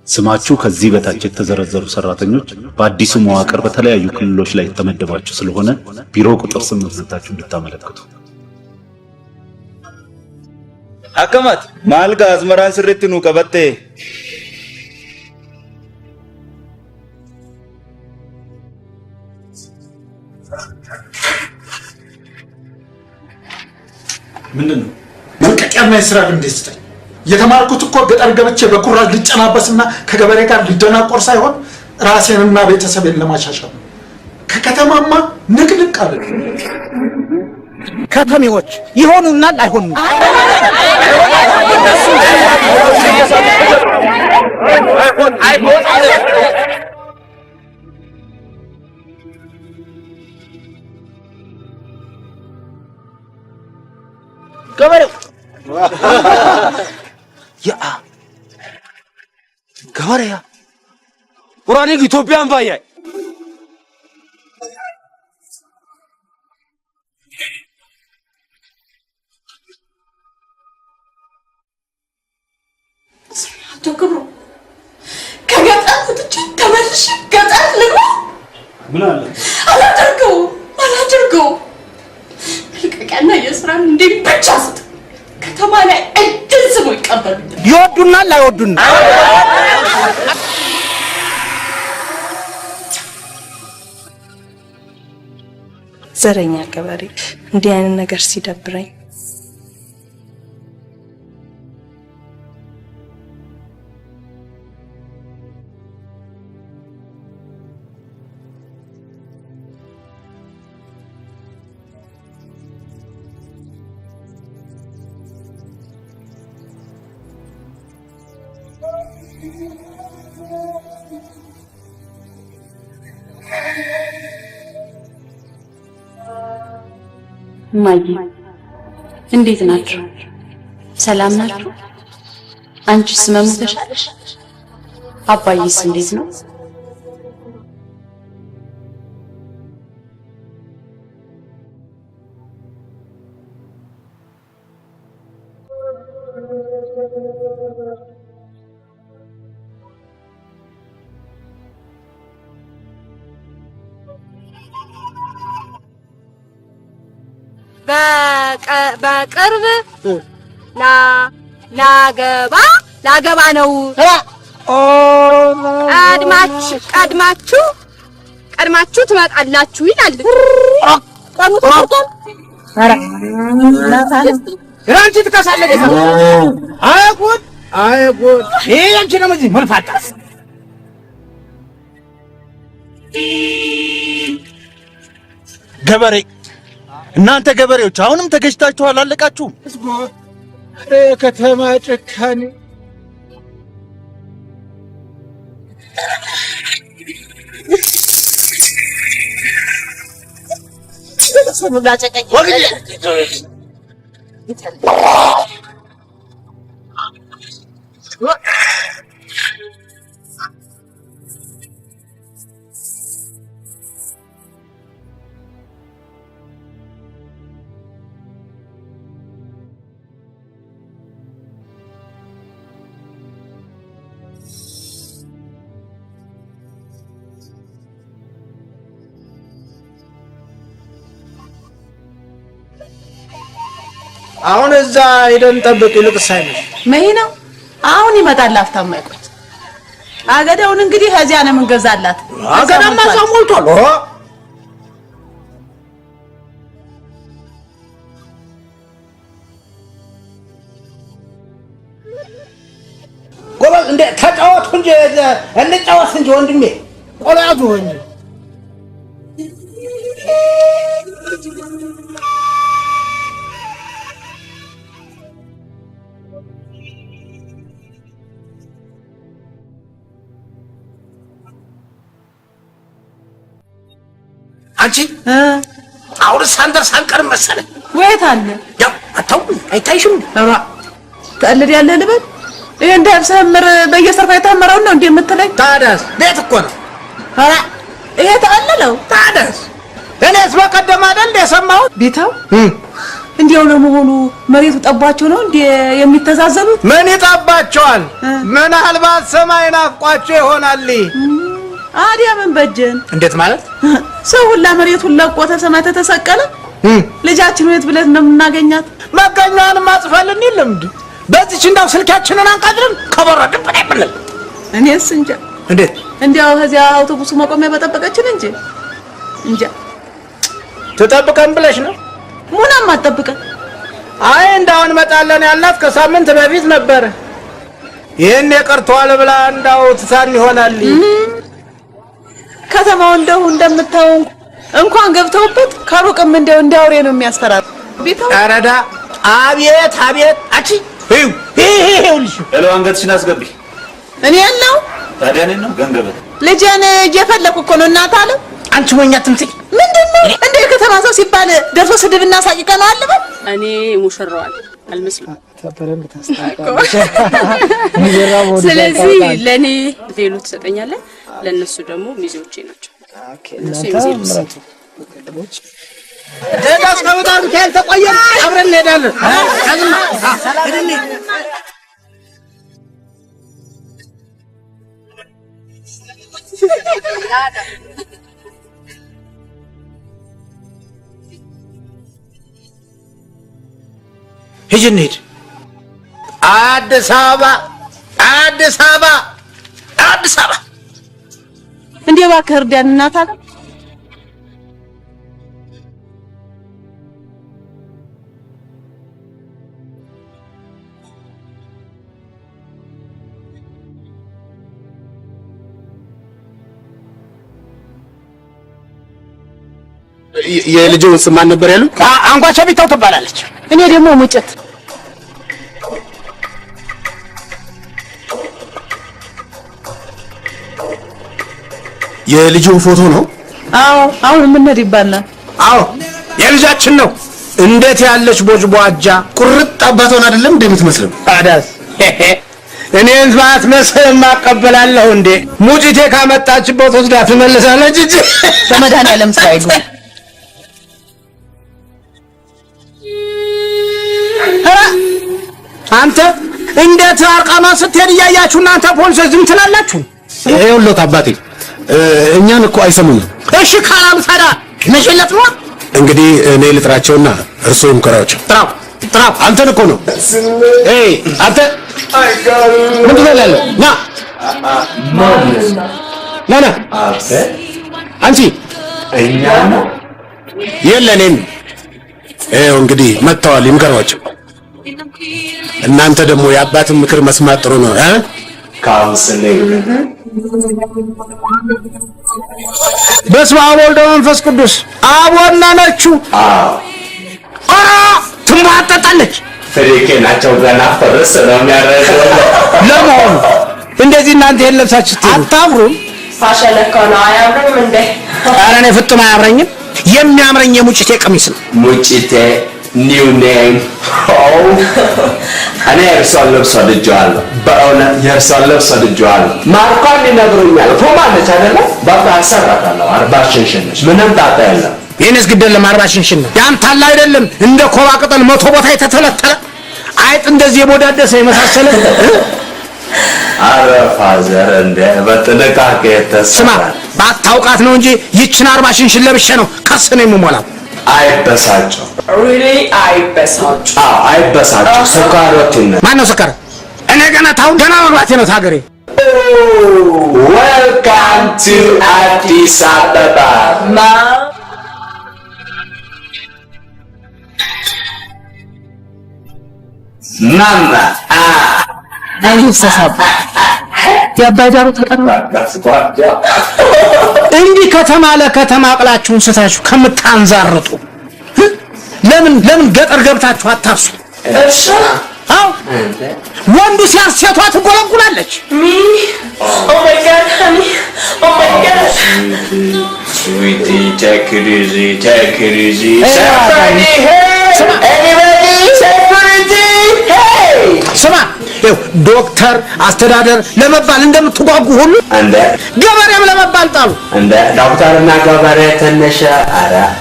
ስማችሁ ከዚህ በታች የተዘረዘሩ ሰራተኞች በአዲሱ መዋቅር በተለያዩ ክልሎች ላይ ተመደባችሁ ስለሆነ ቢሮ ቁጥር 8 መጥታችሁ እንድታመለክቱ። አከማት ማልጋ አዝመራን ስርት ነው ቀበቴ ምንድነው መልቀቂያና የሥራ ልምድ ይስጠኝ። የተማርኩት እኮ ገጠር ገብቼ በኩራዝ ሊጨናበስና ከገበሬ ጋር ሊደናቆር ሳይሆን ራሴንና ቤተሰቤን ለማሻሻል ነው። ከከተማማ ንቅንቅ አለ። ከተሜዎች ይሆኑናል አይሆኑም። ገበሬው ያ ገበሬያ ቁራኔ ኢትዮጵያን ባያይ ተከብሮ ከገጠር ወጥቼ ተመልሼ ገጠር ልግባ ምን አለ አላደርገው መልቀቂያና የሥራ ልምድ ብቻ ስጥ። ከተማ ላይ እድል ስሙ ይቀበሉኛል። ይወዱናል አይወዱን። ዘረኛ ገበሬ እንዲህ አይነት ነገር ሲደብረኝ ማይ እንዴት ናችሁ? ሰላም ናችሁ? አንቺስ መምተሻለሽ? አባዬስ እንዴት ነው? በቅርብ ላገባ ነው። ቀድማችሁ ትመጣላችሁ ይላል። ቀኑ ተቆርጧል። ኧረ ራንቺ ትከሳለች። አይጉድ ይሄ አንቺ ነው እንጂ መልፋታ ገበሬ እናንተ ገበሬዎች አሁንም ተገጅታችሁ አላለቃችሁም? ከተማ ጭካኔ አሁን እዛ ሄደን ጠብቅ። ይልቅስ አይመሽ መሂናው አሁን ይመጣል። አፍታም አይቆይ አገዳውን እንግዲህ ከዚያ ነው የምንገዛላት። አገዳማ እዛው ሞልቷል። ጎበዝ እንደ ተጫወቱ እንጂ እንጫወት እንጂ ወንድሜ ቆሎ ያዙ እንጂ አንቺ አሁን ሳንቀር መሰለኝ። ወይት አለ ያው አታው አይታይሽም? ኧረ ተቀልድ ያለ ልበል። ይሄ እንዳብሰምር በየሰርፋ የታመረው ነው እንዴ የምትለኝ? ታዲያስ ቤት እኮ ነው። ኧረ ይሄ ተቀልለው ታዲያስ እኔስ በቀደም አይደል የሰማሁት? ቢታው እንዲያው ለመሆኑ መሬቱ ጠባቸው ነው እንዴ የሚተዛዘሉት? ምን ይጠባቸዋል? ምናልባት ሰማይ ናፍቋቸው ይሆናል። አዲያ ምን በጀን? እንዴት ማለት? ሰው ሁላ መሬቱን ለቆ ተሰማይ ተተሰቀለ። ልጃችን ወይት ብለት ነው የምናገኛት? መገኛውን ማጽፈልን ይልምድ በዚች እንዳው ስልካችንን አንቀጥረን ከበረድን ብለን እኔስ እንጃ። እንዴት እንዲያው ከዚያ አውቶቡስ መቆሚያ በጠበቀችን እንጂ ተጠብቀን ብለሽ ነው? ሙናም አጠብቀን። አይ እንዳውን መጣለን ያላት ከሳምንት በፊት ነበር። ይሄን የቀርቷል ብላ እንዳው ትሳን ይሆናል። ከተማው እንደምታው እንኳን ገብተውበት ከሩቅም እንዳውሬ ነው የሚያስፈራራ። አረዳ አቤት አቺ ይሄውልሽ ሄሎ አንገትሽን አስገቢ። እኔ ያለው ታዲያ ነው ገንገበት ልጄን እየፈለኩ እኮ ነው። እናት አለ አንቺ ወኛ ትምጪ ምንድነው እንደ ከተማ ሰው ሲባል ደርሶ ስድብና ሳቂቀ ነው አለበት። እኔ ሙሽራዋል አልመስልም። ተበረም ታስታውቃለሽ። ስለዚህ ለኔ ቬሎ ትሰጠኛለህ፣ ለነሱ ደግሞ ሚዜዎቼ ናቸው። እነሱ የሚዜሉት ዳስ ከመጣን ካልተቆየን አብረን እንሄዳለን። ሂጂ እንሂድ። አዲስ አበባ እንዴ እባክህ እርዳን እናት አለ። የልጅው ስም ማን ነበር ያሉ? አንጓቻ ቢታው ትባላለች። እኔ ደግሞ ሙጭት። የልጅው ፎቶ ነው? አዎ አሁን ምን ይባላል? አዎ የልጃችን ነው። እንዴት ያለች ቦጅቧጃ ቁርጥ አባቷን አይደለም እንደምትመስለው? ታዲያስ እኔን ዛት መስም ማቀበላለሁ እንዴ? ሙጭቴ ካመጣችበት ወስዳ ትመልሳለች እንጂ በመድኃኒዓለም ሳይዱ አንተ እንዴት አርቃማ ስትሄድ እያያችሁ እናንተ ፖሊሶች ዝም ትላላችሁ? ይኸውልዎት አባቴ እኛን እኮ አይሰሙንም። እሺ ካላም ታዲያ መሸለት ነው እንግዲህ እኔ ልጥራቸውና እርሶም ከራቸው ጥራው አንተን እኮ ነው። አንተ ምንድን ነው ያለው? ና አንቺ እኛ ነው የለኔም። ይኸው እንግዲህ መጥተዋል፣ ይምከሯቸው። እናንተ ደግሞ የአባትን ምክር መስማት ጥሩ ነው። ካውንስሊንግ በስመ አብ ወወልድ ወመንፈስ ቅዱስ አቦና ነችው። ኧረ ትማጠጣለች። ፍሪኬ ናቸው ገና ፈርስ ነው የሚያረገው። ለመሆኑ እንደዚህ እናንተ የለብሳችሁ አታምሩም? ፋሸለከው ነው አያምርም እንዴ? ኧረ እኔ ፍጥማ አያምረኝም። የሚያምረኝ የሙጭቴ ቀሚስ ነው። ሙጭቴ ኒው ኔም እኔ የእርሷን ልብስ ወድጄዋለሁ። በእውነት የእርሷን ልብስ ወድጄዋለሁ። ማርኳን ይነግሩኛል። ፎማለች አይደለ? በቃ አሰራታለሁ። 40 ሽንሽን ነች። ምንም ጣጣ የለም። የኔስ ግደለም 40 ሽንሽን ነው። ያንተ አለ አይደለም እንደ ኮባ ቅጠል 100 ቦታ የተተለተለ አይጥ እንደዚህ የቦዳደሰ የመሳሰለ አረፋዘር እንደ በጥንቃቄ ስማ ተሰራ። ባታውቃት ነው እንጂ ይችን 40 ሽንሽን ለብሼ ነው ከስ ነው የምሞላው። አይበሳቸው really አይበሳጩ። አይበሳቸው። ስኳሮትን ማን ነው ስከረ? እኔ ገና መግባቴ ነው ታገሬ። ዌልካም ቱ አዲስ አበባ። ማማ አይሰሳብ ያባጃሩ ተቀርባ እንዲህ ከተማ ለከተማ አቅላችሁን ስታችሁ ከምታንዛርጡ ለምን ገጠር ገብታችሁ አታርሱ? እርሻ አው ወንዱ ሲያርስ ሴቷ ትጎለጉላለች። oh my god honey oh my god sweetie take it easy everybody hey ስማ ዶክተር አስተዳደር ለመባል እንደምትጓጉ ሁሉ እንደ ገበሬም ለመባል ጣሉ። እንደ ዶክተርና ገበሬ ትንሽ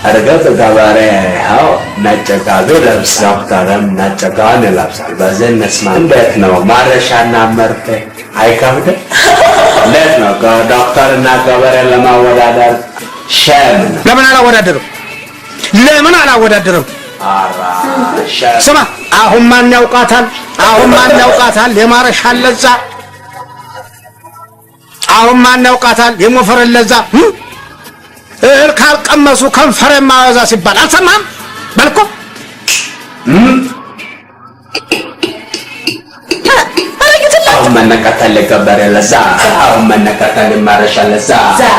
እርግጥ ገበሬ ያው ነጭ ጋቢ ለብስ ዶክተርም ነጭ ጋውን ይለብሳል። በዚህ እንስማ። እንዴት ነው ማረሻና መርፌ አይከብድም? እንዴት ነው ዶክተርና ገበሬ ለማወዳደር ሸም ነው? ለምን አላወዳደርም? ስማ አሁን ማን ያውቃታል የማረሻን ለዛ? አሁን ማን ያውቃታል የሞፈርን ለዛ? እህል ካልቀመሱ ከንፈር የማያወዛ ሲባል አልሰማህም? በልኮ አሁን መነካከል ገበሬ ለዛ፣ አሁን መነካከል ማረሻ ለዛ፣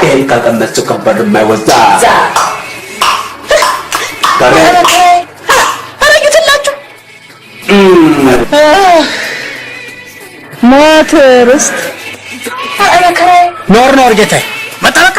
እህል ካልቀመሱ ከንፈር የማያወዛ ሞት ርስት ኖር ጌታዬ መጣበቃ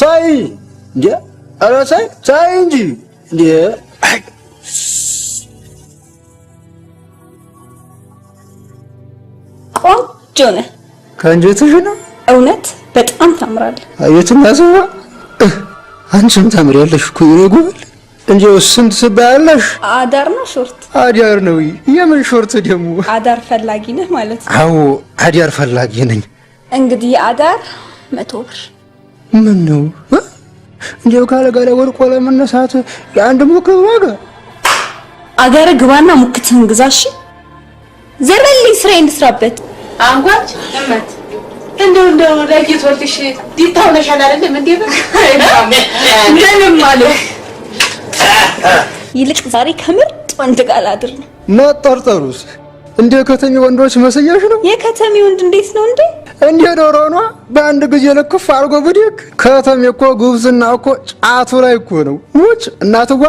ሳይ እንዴ ኧረ ሳይ እንጂ እንዴ ቆንጆ ነህ። ከእንጀትሽ ነው እውነት በጣም ታምራለህ። አየትና ሰው አንቺም ታምሪያለሽ እኮ ይረጉል እንዴ ስንት ስባያለሽ? አዳር ነው ሾርት? አዳር ነው። የምን ሾርት ደግሞ? አዳር ፈላጊ ነህ ማለት ነው? አዎ አዳር ፈላጊ ነኝ። እንግዲህ አዳር 100 ብር። ምን ነው እንዴው ካለጋለ ወርቆ ለመነሳት የአንድ ሙክት ዋጋ? አገር ግባና ሙክትህን ግዛሽ። ዘመልኝ ስራ እንድስራበት። አንጓች እመት እንደው ለጌት ወልሽ ዲታው ነሻል አይደለም እንዴ? ምንም ማለት ይልቅ ዛሬ ከምርጥ ወንድ ጋር አድር ነው። መጠርጠሩስ እንደ ከተሜ ወንዶች መስያሽ ነው? የከተሜ ወንድ እንዴት ነው እንዴ? እንዴ ዶሮ ነው በአንድ ጊዜ ለክፍ አድርጎ ብድግ። ከተሜ እኮ ጉብዝና እኮ ጫቱ ላይ እኮ ነው። ሙች እናትዋ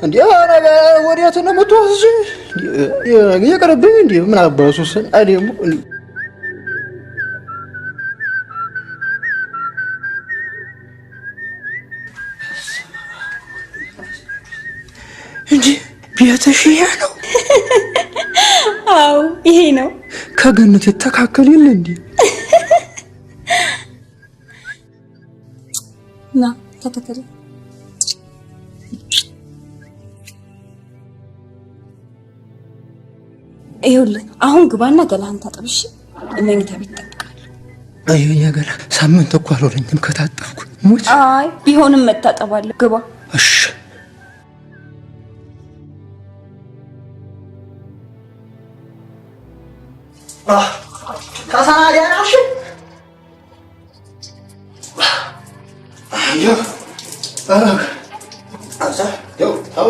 እንዴ አረጋ ወዲያት ነው የምትወስጂ? የቀረብኝ እንዴ ምን አባሱስ አይደም እንጂ ቤትሽ ይሄ ነው? አዎ ይሄ ነው። ከገነት የተካከለ የለ እንዴ? ና ተከተለ። ይኸውልህ አሁን ግባና ገላህን ታጠብ እሺ? መኝታ ቤት እጠብቅሃለሁ። አየኛ ገላ ሳምንት እኮ አልሆነኝም ከታጠብኩ። ሙች አይ ቢሆንም መታጠብ አለ። ግባ እሺ። ከሰናዲያናሽ አዮ አዛ ደው ታው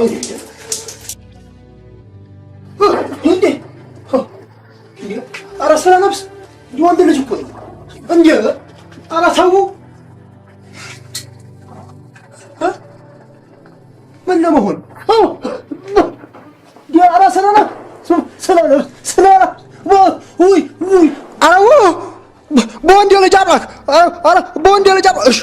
እንዴ ኧረ ስለ ነፍስ ወንድ ልጅ እኮ እንዴ ኧረ ተው ምን ለመሆን ኧረ ስለ ነፍስ ውይ አዎ በወንድ ልጅ አምላክ ኧረ በወንድ ልጅ አምላክ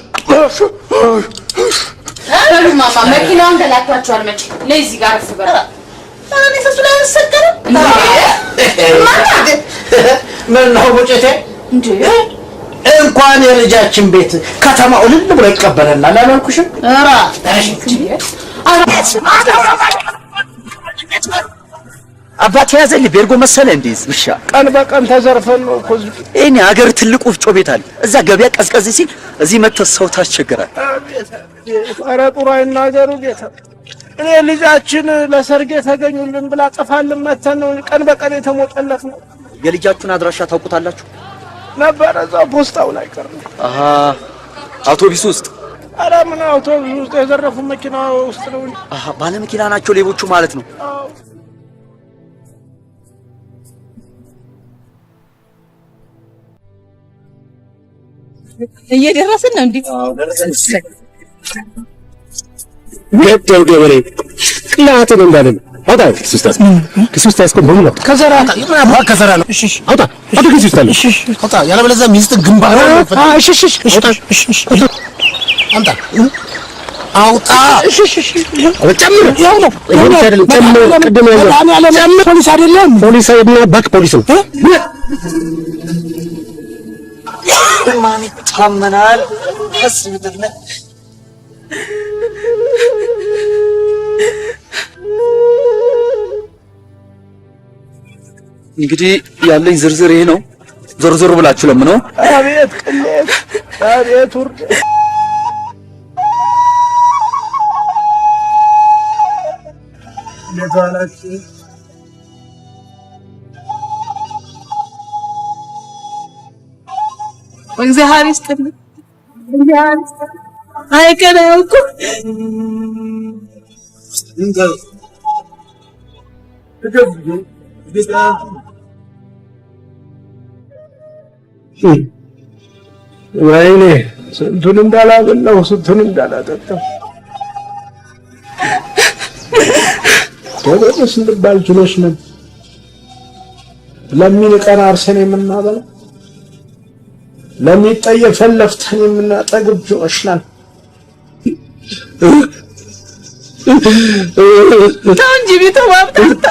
አሉ ማማ መኪናውን ገላቷቸዋል። መቼ ለዚህ ጋር ፍበራ አኔ ፈሱ ላይ ተሰከረ ምን ነው ወጨቴ እንዴ እንኳን የልጃችን ቤት ከተማው ልል ብሎ ይቀበለናል አላልኩሽም? ኧረ አባቴ ያዘልኝ ቤርጎ መሰለ እንዴስ ብሻ ቀን በቀን ተዘርፈን ነው እኮ እኔ ሀገር ትልቅ ወፍጮ ቤት አለ። እዛ ገበያ ቀዝቀዝ ሲል እዚህ መጥተው ሰው ታስቸግራል። ኧረ ጥሩ አይናገሩ ጌታ። እኔ ልጃችን ለሰርግ የተገኙልን ብላ ጠፋልን መተን ነው ቀን በቀን የተሞጠለት ነው። የልጃችሁን አድራሻ ታውቁታላችሁ? ነበር እዛ ፖስታው ላይ ቀረ። አሃ አውቶቡስ ውስጥ? ኧረ ምን አውቶቡስ ውስጥ የዘረፉ መኪና ውስጥ ነው። አሃ ባለ መኪና ናቸው ሌቦቹ ማለት ነው። እየደረስን ነው እንዴ? ገደው ገበሬ ቅላትን እንዳለን አውጣ ክሱስታስ ክሱስታስ ኮም በሙሉ ከዘራ ምን ከዘራ ነው። እሺ አውጣ አውጣ ክሱስታስ እሺ አውጣ ያለበለዚያ ሚስት ግንባር ነው። እሺ እሺ አውጣ አምጣ አውጣ እሺ እሺ ጨምር ያው ነው ፖሊስ አይደለም ጨምር ቅድም ያለው ጨምር ፖሊስ አይደለም ፖሊስ አይደለም ባክ ፖሊስ ነው ማን ይታመናል አስብተነ እንግዲህ ያለኝ ዝርዝር ይሄ ነው። ዞር ዞር ብላችሁ ለምነው። አቤት ቅሌት አቤት ውርድ ለዛላች እግዚአብሔር ይስጥልኝ። አይከዳው እኮ ወይኔ ስንቱን እንዳላበላው ስንቱን እንዳላጠጣው ወደስ እንባል ችሎሽ ነን ለሚንቀን አርሰን የምናበላ ለሚጠየፈን ለፍተን የምናጠግብ ችሎሽ ነን። ታንጂ ቢተው ማብጣታ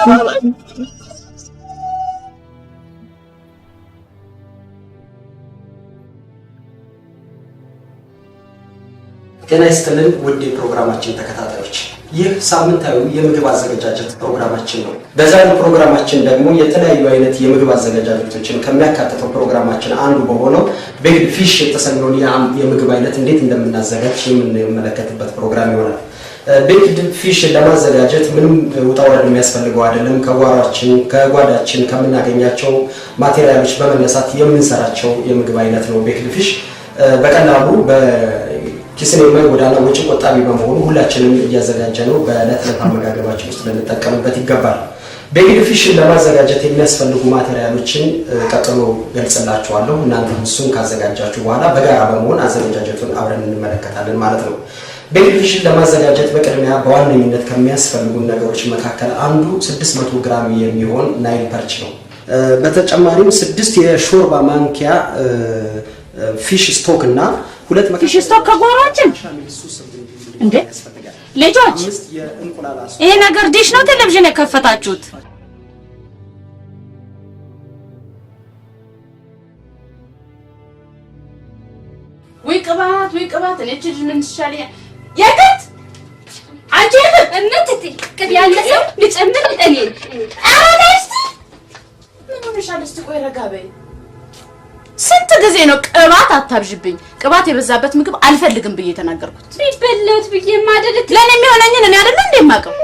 ጤና ይስጥልን ውድ የፕሮግራማችን ተከታታዮች፣ ይህ ሳምንታዊ የምግብ አዘገጃጀት ፕሮግራማችን ነው። በዛሬው ፕሮግራማችን ደግሞ የተለያዩ አይነት የምግብ አዘገጃጀቶችን ከሚያካትተው ፕሮግራማችን አንዱ በሆነው ቤክድ ፊሽ የተሰኘውን የምግብ አይነት እንዴት እንደምናዘጋጅ የምንመለከትበት ፕሮግራም ይሆናል። ቤክድ ፊሽ ለማዘጋጀት ምንም ውጣ ውረድ የሚያስፈልገው አይደለም። ከጓዳችን ከምናገኛቸው ማቴሪያሎች በመነሳት የምንሰራቸው የምግብ አይነት ነው። ቤክድ ፊሽ በቀላሉ ኪስን የማይጎዳና ወጪ ቆጣቢ በመሆኑ ሁላችንም እያዘጋጀነው በዕለት ዕለት አመጋገባችን ውስጥ ልንጠቀምበት ይገባል። ቤክድ ፊሽን ለማዘጋጀት የሚያስፈልጉ ማቴሪያሎችን ቀጥሎ ገልጽላችኋለሁ። እናንተም እሱን ካዘጋጃችሁ በኋላ በጋራ በመሆን አዘገጃጀቱን አብረን እንመለከታለን ማለት ነው። ቤክድ ፊሽን ለማዘጋጀት በቅድሚያ በዋነኝነት ከሚያስፈልጉ ነገሮች መካከል አንዱ 600 ግራም የሚሆን ናይል ፐርች ነው። በተጨማሪም 6 የሾርባ ማንኪያ ፊሽ ስቶክ እና ፊሽ ስቶክ ከጓሯችን እንዴ ልጆች፣ ይሄ ነገር ዲሽ ነው ቴሌቪዥን የከፈታችሁት? ወይ ቅባት እኔ እቺ ምን ይሻለኝ የከት አንቺ እነትቲ ቅብ ያለ ሰው ልጨምር እኔ አላስቲ ምን ሆነሻል? እስቲ ቆይ ረጋ በይ። ስንት ጊዜ ነው ቅባት አታብዥብኝ፣ ቅባት የበዛበት ምግብ አልፈልግም ብዬ ተናገርኩት? ቢበለት ብዬ ማደረክ ለኔ የሚሆነኝን እኔ አይደለም እንደማቀው።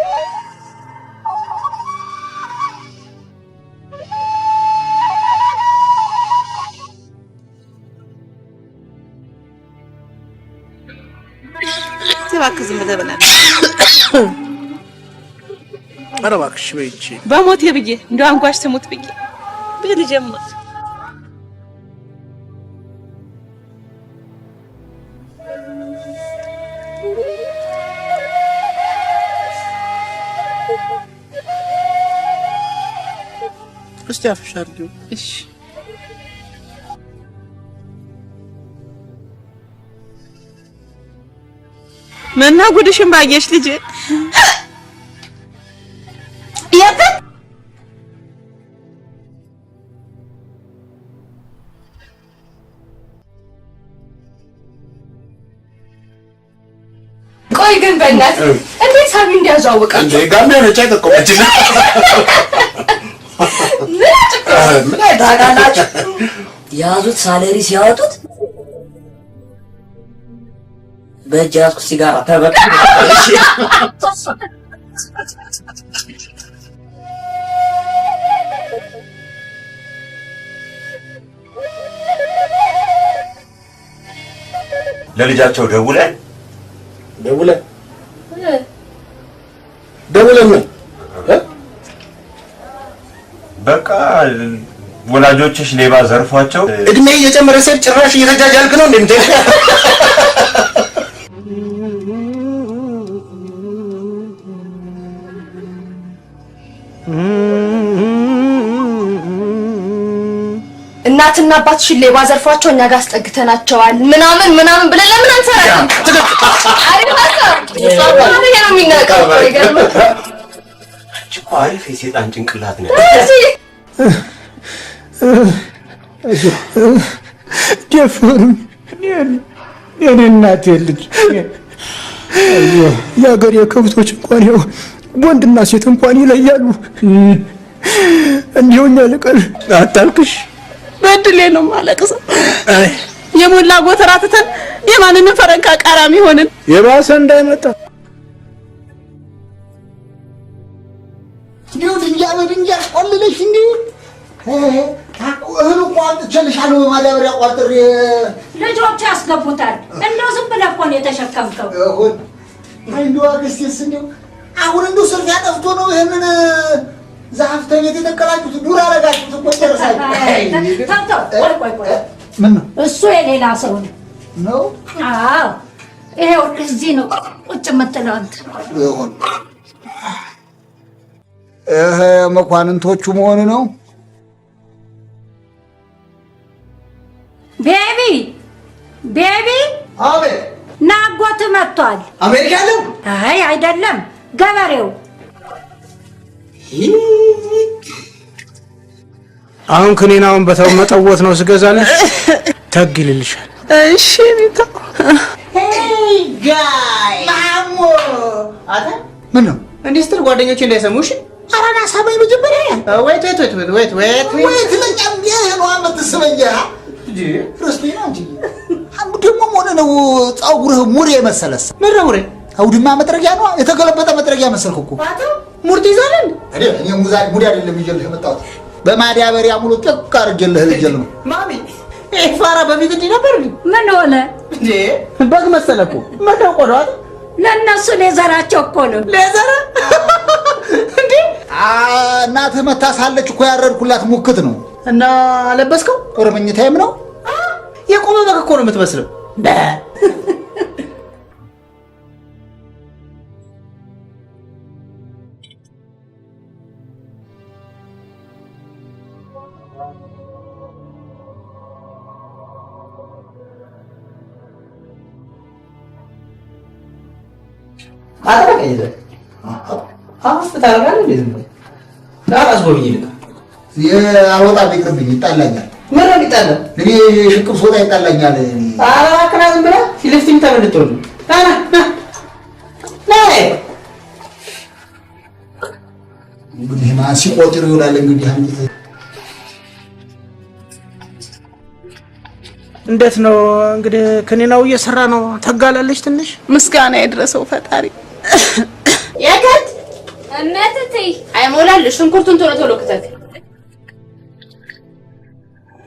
እባክህ ዝም ብለህ በላ። ኧረ እባክሽ በይቺ በሞቴ ብዬ እንደው አንጓሽ ስሙት ብዬ ብልጀምር እስቲ አፍሽ አድርጊው። እሺ መና ጉድሽን ባየሽ ልጅ የት ቆይ ግን በእናትህ እንዴት ሳቢ እንዲያዛውቃችሁ እንዴ ጋሚያ ነጭ አይተቆመች ምን አይታቃላችሁ? ያዙት ሳለሪ ሲያወጡት በእጅ ያዝኩት ሲጋራ ተበቅ ለልጃቸው ደውለን በቃ ወላጆችሽ ሌባ ዘርፏቸው እድሜ እየጨመረ ሲል ጭራሽ እየተጃጃልክ ነው እንዴ? እናትና አባትሽን ሌባ ዘርፏቸው እኛ ጋር አስጠግተናቸዋል ምናምን ብለን ለምን አንሰራም? ይሄ ነው የሚናቀው። አሪፍ የሴጣን ጭንቅላት ነው። ደፈሩኝ። የኔ እናቴ ልጅ የአገሬ ከብቶች እንኳን ይኸው ወንድና ሴት እንኳን ይለያሉ። እንዲሁኛ ልቀል አታልቅሽ። በድሌ ነው ማለቅሰው። የሞላ ጎተራ ትተን የማንንም ፈረንካ ቃራሚ ሆንን። የባሰ እንዳይመጣ እንዲሁ ድንጋይ ቆልለሽ እንዲሁ እህሉ እኮ አምጥቼልሻለሁ በማዳበሪያ ቋጥሬ። ልጆች ያስገቡታል። እንደው ዝም ብለህ እኮ ነው የተሸከምከው። እንደው አክስቴስ እንደው አሁን እንደው ስልክ ያጠፍቶ ነው ይሄንን ዛፍ ተቤት የተከላችሁት ዱር አረጋችሁት እኮ ጨርሳችሁ። ቆይ ምን ነው እሱ የሌላ ሰው ነው? አዎ ይሄው እዚህ ነው ቁጭ የምትለው አንተ። ይሁን መኳንንቶቹ መሆኑ ነው። ቤቢ አቤት። ናጎት መጥቷል። አሜሪካ ነው? አይ አይደለም፣ ገበሬው። አሁን ክኒናውን በተው መጠወት ነው ስገዛልሽ ተግልልሻል። እሺ ቢታ ሄይ ጋይ ማሞ አታ ምን ነው እንዴ? ስትል ጓደኞቼ እንዳይሰሙሽ አራና ሰማይ መጀመሪያ ወይት ለኛም ይሄ ነው አመትስበኛ እንጂ ክርስቲና እንጂ አንዱ ደግሞ ሆነ ነው ጻውርህ ሙሬ መሰለስ ምን ነው ሙሬ? አውድማ መጥረጊያ ነው የተገለበጠ መጥረጊያ መሰልኩ እኮ ሙርት ይዛልን እኔ ሙዲ አይደለም ይጀልህ የመጣሁት በማዳበሪያ ሙሉ ጥቅ አርጀልህ ልጀልህ ነው። ማሚ ፋራ በፊት እንዲህ ነበር ምን ሆነ እንዴ? በግ መሰለኩ መደው ቆዳት ለነሱ ሌዘራቸው እኮ ነው። ሌዘር እንዴ? እናትህ መታሳለች እኮ ያረድኩላት ሙክት ነው። እና አለበስከው? ኦሮምኝታይም ነው የቆመ በግ እኮ ነው የምትመስለው። አጠራቀኝ አፍታ ታረጋለህ እንዴ? ዝም ብለህ ዳራስ ጎብኝ ልካ አልወጣ ቢቅርብኝ ይጣላኛል። ምን ነው ይጣላል? እኔ ሽቅብ ሶታ ይጣላኛል። አራክና ዝም ብለህ ፊልፍቲም ተመልጦል ታና ናይ እንግዲህ ማን ሲቆጥር ይውላል። እንግዲህ አንተ እንዴት ነው እንግዲህ ክኒናው እየሰራ ነው። ተጋላለች ትንሽ ምስጋና ይድረሰው ፈጣሪ። የከት እናትቴ አይሞላልሽ። ሽንኩርቱን ቶሎ ከተት።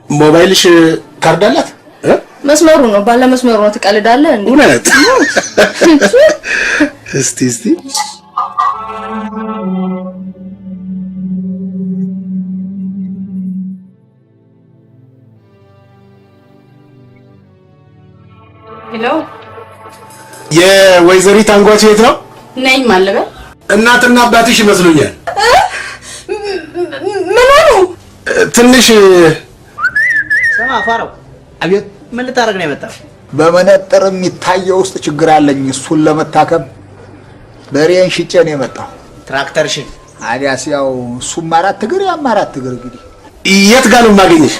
ሞባይልሽ ካርድ አላት? መስመሩ ነው ባለ መስመሩ ነው። ትቀልዳለህ እንዴ? እውነት? እስቲ ሄሎ፣ የወይዘሪት አንጓች ቤት ነው? ነኝ ማለበ እናትና አባትሽ ይመስሉኛል። ምን ነው? ትንሽ ሰማ ፋራው። አቤት። ምን ልታረግ ነው የመጣው? በመነጥር የሚታየው ውስጥ ችግር አለኝ። እሱን ለመታከም በሬን ሽጬ ነው የመጣው። ትራክተርሽን አዲያስ ያው እሱም አራት እግር ያም አራት እግር። እንግዲህ የት ጋር ነው የማገኝሽ?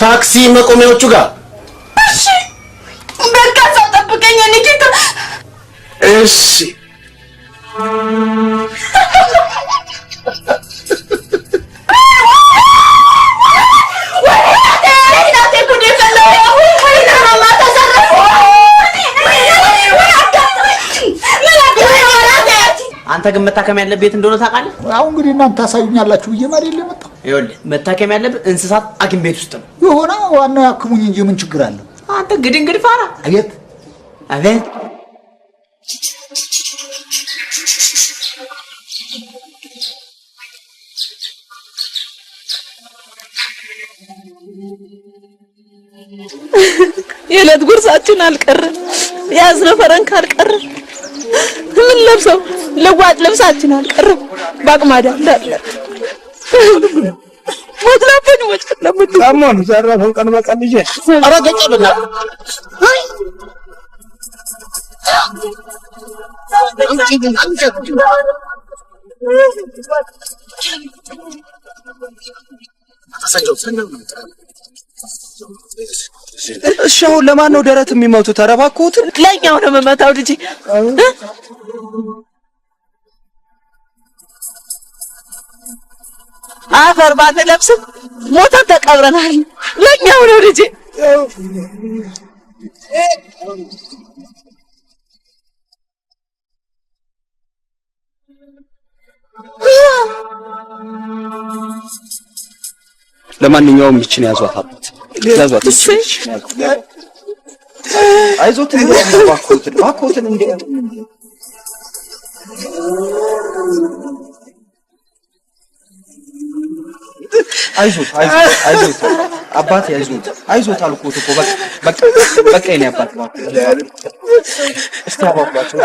ታክሲ መቆሚያዎቹ ጋር። እሺ በቃ ጠብቀኝ ንኪታ። እሺ አንተ ግን መታከም ያለበት ቤት እንደሆነ ታውቃለህ? አሁን እንግዲህ እናንተ ታሳዩኛላችሁ ብዬ ማለት የመጣው ይኸውልህ፣ መታከም ያለበት እንስሳት ሐኪም ቤት ውስጥ ነው። የሆነ ዋናው ያክሙኝ እንጂ ምን ችግር አለው? አንተ ግድንግድ ፋራ። አቤት አቤት። የዕለት ጉርሳችን አልቀረ፣ ያዝነው ፈረንካ አልቀረ፣ ምን ለብሰው ለዋጭ ልብሳችን አልቀረ። ባቅማዳ እንዳለ ወጥላፈን ወጭ ለምን ታማኑ ዘራፈው ቀን በቀን ልጅ አረጋጨልና እሺ አሁን ለማን ነው ደረት የሚመቱት? ተረባኩት ለኛው ነው መመታው ልጅ አፈር ባትለብስም ሞተን ተቀብረናል። ለኛው ነው ልጅ ለማንኛውም ይችን ያዟት አባት ያዟት። አይዞት ባኮትን እንደ አይዞት አባት አይዞት አልኩት እኮ በቃ የኔ አባት እስቲ አባባቸው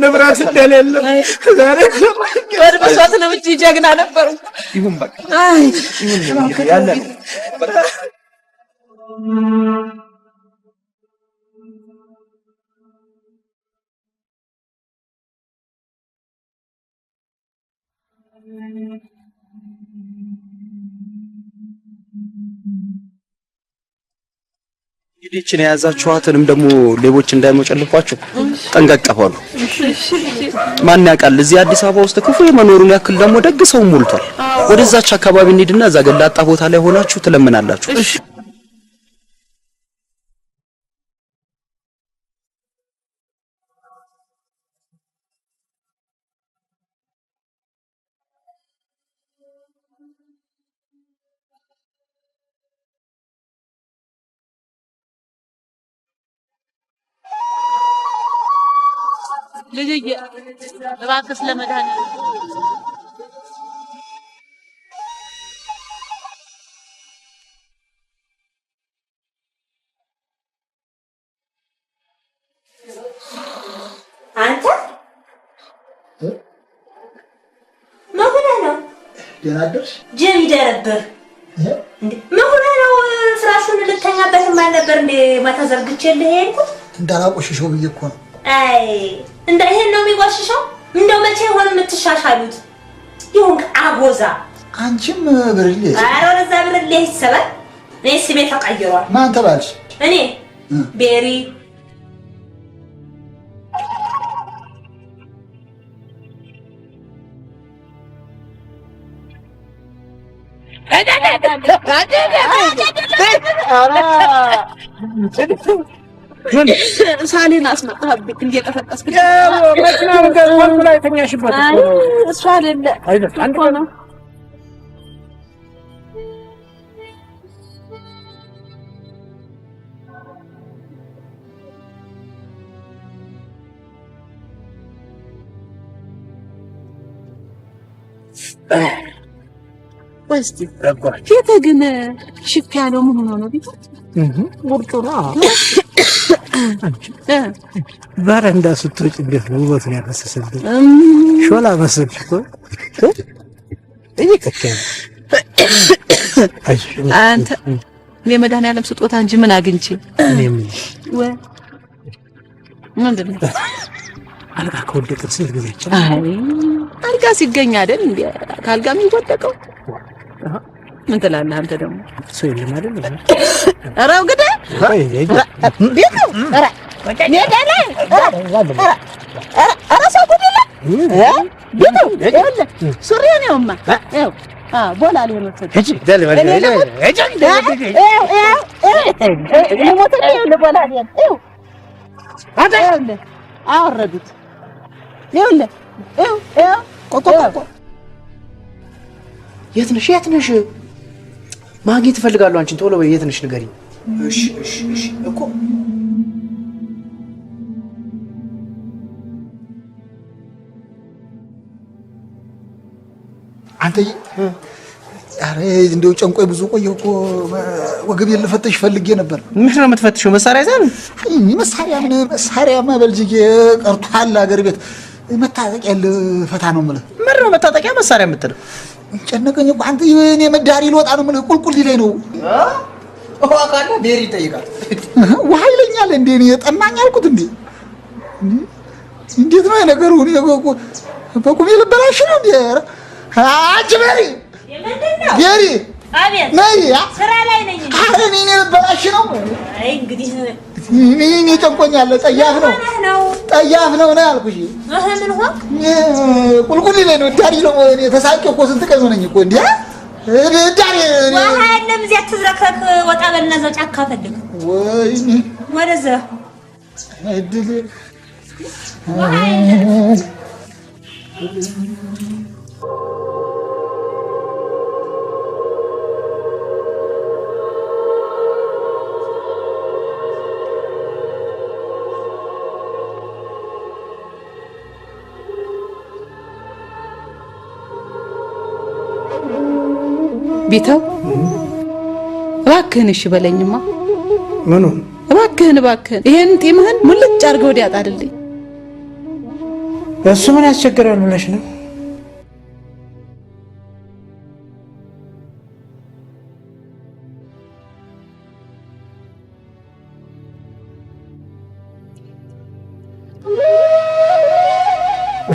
ንብረት እንደሌለ ዛሬ ወድመሷት ነው እንጂ ጀግና ነበሩ። ይሁን በቃ ይሁን ያለ በቃ ይህችን የያዛችኋትንም ደግሞ ሌቦች እንዳይሞጨልፏችሁ ጠንቀቅ በሉ። ማን ያውቃል እዚህ አዲስ አበባ ውስጥ ክፉ የመኖሩን ያክል ደግሞ ደግ ሰው ሞልቷል። ወደዛች አካባቢ እንሂድና እዛ ገላጣ ቦታ ላይ ሆናችሁ ትለምናላችሁ። ልጅዬ እባክህ ለመድኃኒዓለም አንተ ምን ሆነህ ነው? ደህና አደርሽ? ጅብ ይደረብር እንዴ? ምን ሆነህ ነው? ፍራሹን ልተኛበት የማልነበር እንዴ ማታ ዘርግቼልህ የሄድኩት? እንዳላቆሽሸው ብዬሽ እኮ ነው። አይ እንደ ይሄን ነው የሚቆሽሸው? እንደው መቼ ይሆን የምትሻሻሉት? ይሁን አጎዛ አንቺም ብርሌ። ኧረ ወደዛ ብርሌ ይሰበል። እኔ ስሜ ተቀይሯል። ማን ተባልሽ? እኔ ቤሪ። ሳሌን አስመጣህብኝ እየቀሰቀስክ መኪናው ገርሞት ላይ ተኛሽበት እሱ አይደለ አንተ ነው ወስቲ ፊት ግን ሽፍ ያለው ምን ሆኖ ነው ቢቱ ሙርጡ ነው በረንዳ ስትወጪ እንዴት ነው ውበቱን ያፈሰሰብኝ ሾላ መሰልሽ እኮ እየከከኝ አንተ የመድኃኒዓለም ስጦታ እንጂ ምን አግኝቼ እኔም ወይ ምንድን ነው አልጋ ከወደቀ ስንት ጊዜ አይ አልጋ ሲገኝ አይደል እንዴ ካልጋ የሚወደቀው ምን ትላለህ አንተ ደግሞ ሰው የለም አይደል ኧረ እንግዲህ ቤቱ ኧረ ሜዳላ ኧረ ሰው ጉድለ ቤቱ ይኸውልህ ሱሪው ነውማ ይኸው ቦላ ሊሆን ነው እጂ ደል ማለት እጂ ሞተ ነው ቦላ ሊሆን ይኸው አዳ ይኸውልህ አወረዱት ይኸውልህ ይኸው ቆቆቆ የት ነሽ ማግኘት እፈልጋለሁ አንቺን ቶሎ በይ የት ነሽ ንገሪኝ እሺ እኮ አንተ ኧረ እንደው ጨንቆይ ብዙ ቆየሁ እኮ ወገቤን ልፈትሽ ፈልጌ ነበር። ምንድን ነው የምትፈትሽው? መሳሪያ ይዘህ? አይ መሳሪያማ በልጅጌ ቀርቷል አገር ቤት መታጠቂያ ልፈታ ነው የምልህ። ምንድን ነው መታጠቂያ መሳሪያ የምትለው? ጨነቀኝ እኮ አንተ እኔ መዳሪ ልወጣ ነው የምልህ ቁልቁል ላይ ነው። ውሃ ካለ ቤሪ ይጠይቃል። ውሃ ይለኛል እንዴ? እኔ ጠማኝ አልኩት እንዴ? እንዴት ነው የነገሩ? እኔ በቁሜ ልበላሽ ነው እንዴ? አንቺ ቤሪ ቤሪ ነይ። ስራ ላይ ነኝ። እኔ ልበላሽ ነው። አይ እንግዲህ እኔ ጨንቆኛል። ጠያፍ ነው ነው ያልኩሽ። ምን ሆንክ? ቁልቁል ላይ ነው ዳሪ ነው። እኔ ተሳቄ እኮ ስንት ቀን ሆነኝ እኮ እንዴ? ዳሪ ውሃ የለም እዚያ ትዝረክረክ። ወጣ በልና እዛው ጫካ ፈልግ። ወይኔ ወደዛ እድል ውሃ የለም። ቢተው እባክህን እሺ በለኝማ። ምኑ? እባክህን ይሄን ጢምህን ሙልጭ አድርገው ወዲያ ጣልልኝ። እሱ ምን ያስቸግራል ብለሽ ነው?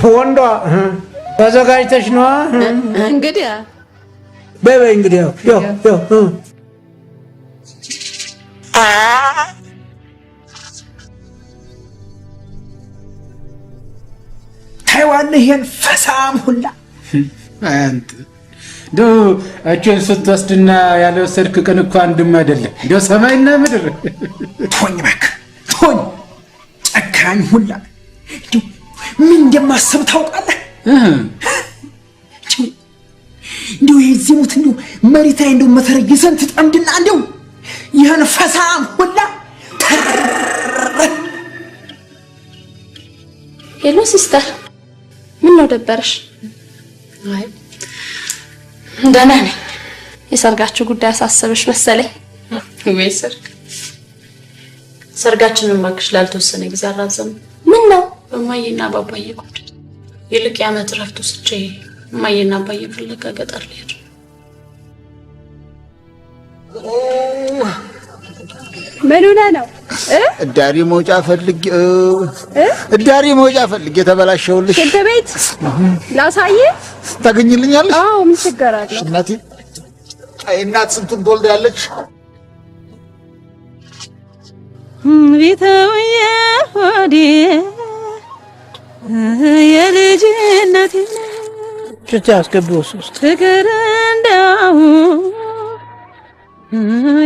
ወንዷ ተዘጋጅተሽ ነዋ እንግዲህ በይ እንግዲህ ያው ታይዋን ይሄን ፈሳም ሁላ አንተ እንደው እችን ስትወስድና ያልወሰድክ ቀን እኮ አንድም አይደለም። እንደው ሰማይና ምድር ቶኝ እባክህ ቶኝ። ጨካኝ ሁላ ምን እንደማስብ ታውቃለህ? እንደው የዚህ ሙት እንደው መሬት ላይ እንደው መተረየሰን ትጠምድና እንደው ይህን ፈሳም ሁላ ሄሎ ሲስተር፣ ምን ነው ደበረሽ? አይ ደህና ነኝ። የሰርጋችሁ ጉዳይ አሳሰበሽ መሰለኝ። ወይ ሰርጋችንን እባክሽ ላልተወሰነ ጊዜ አራዘሙ። ምን ነው? እማዬና አባባዬ ጉዳይ። ይልቅ የዓመት እረፍት ወስጄ እማዬና አባዬ ፍለጋ ገጠር ልሄድ። ምን ሆነህ ነው? እዳሪ መውጫ ፈልጌ ተበላሸሁልሽ። ሽንት ቤት ላሳይህ? ታገኝልኛለሽ? አዎ፣ ምን ችግር አለው? እናቴ አይ እናት ስንቱን ትወልዳለች። ቢተውዬ ሆዴ የልጅነቴ ሽታ አስገቢው ሶስት ፍቅር እንዳው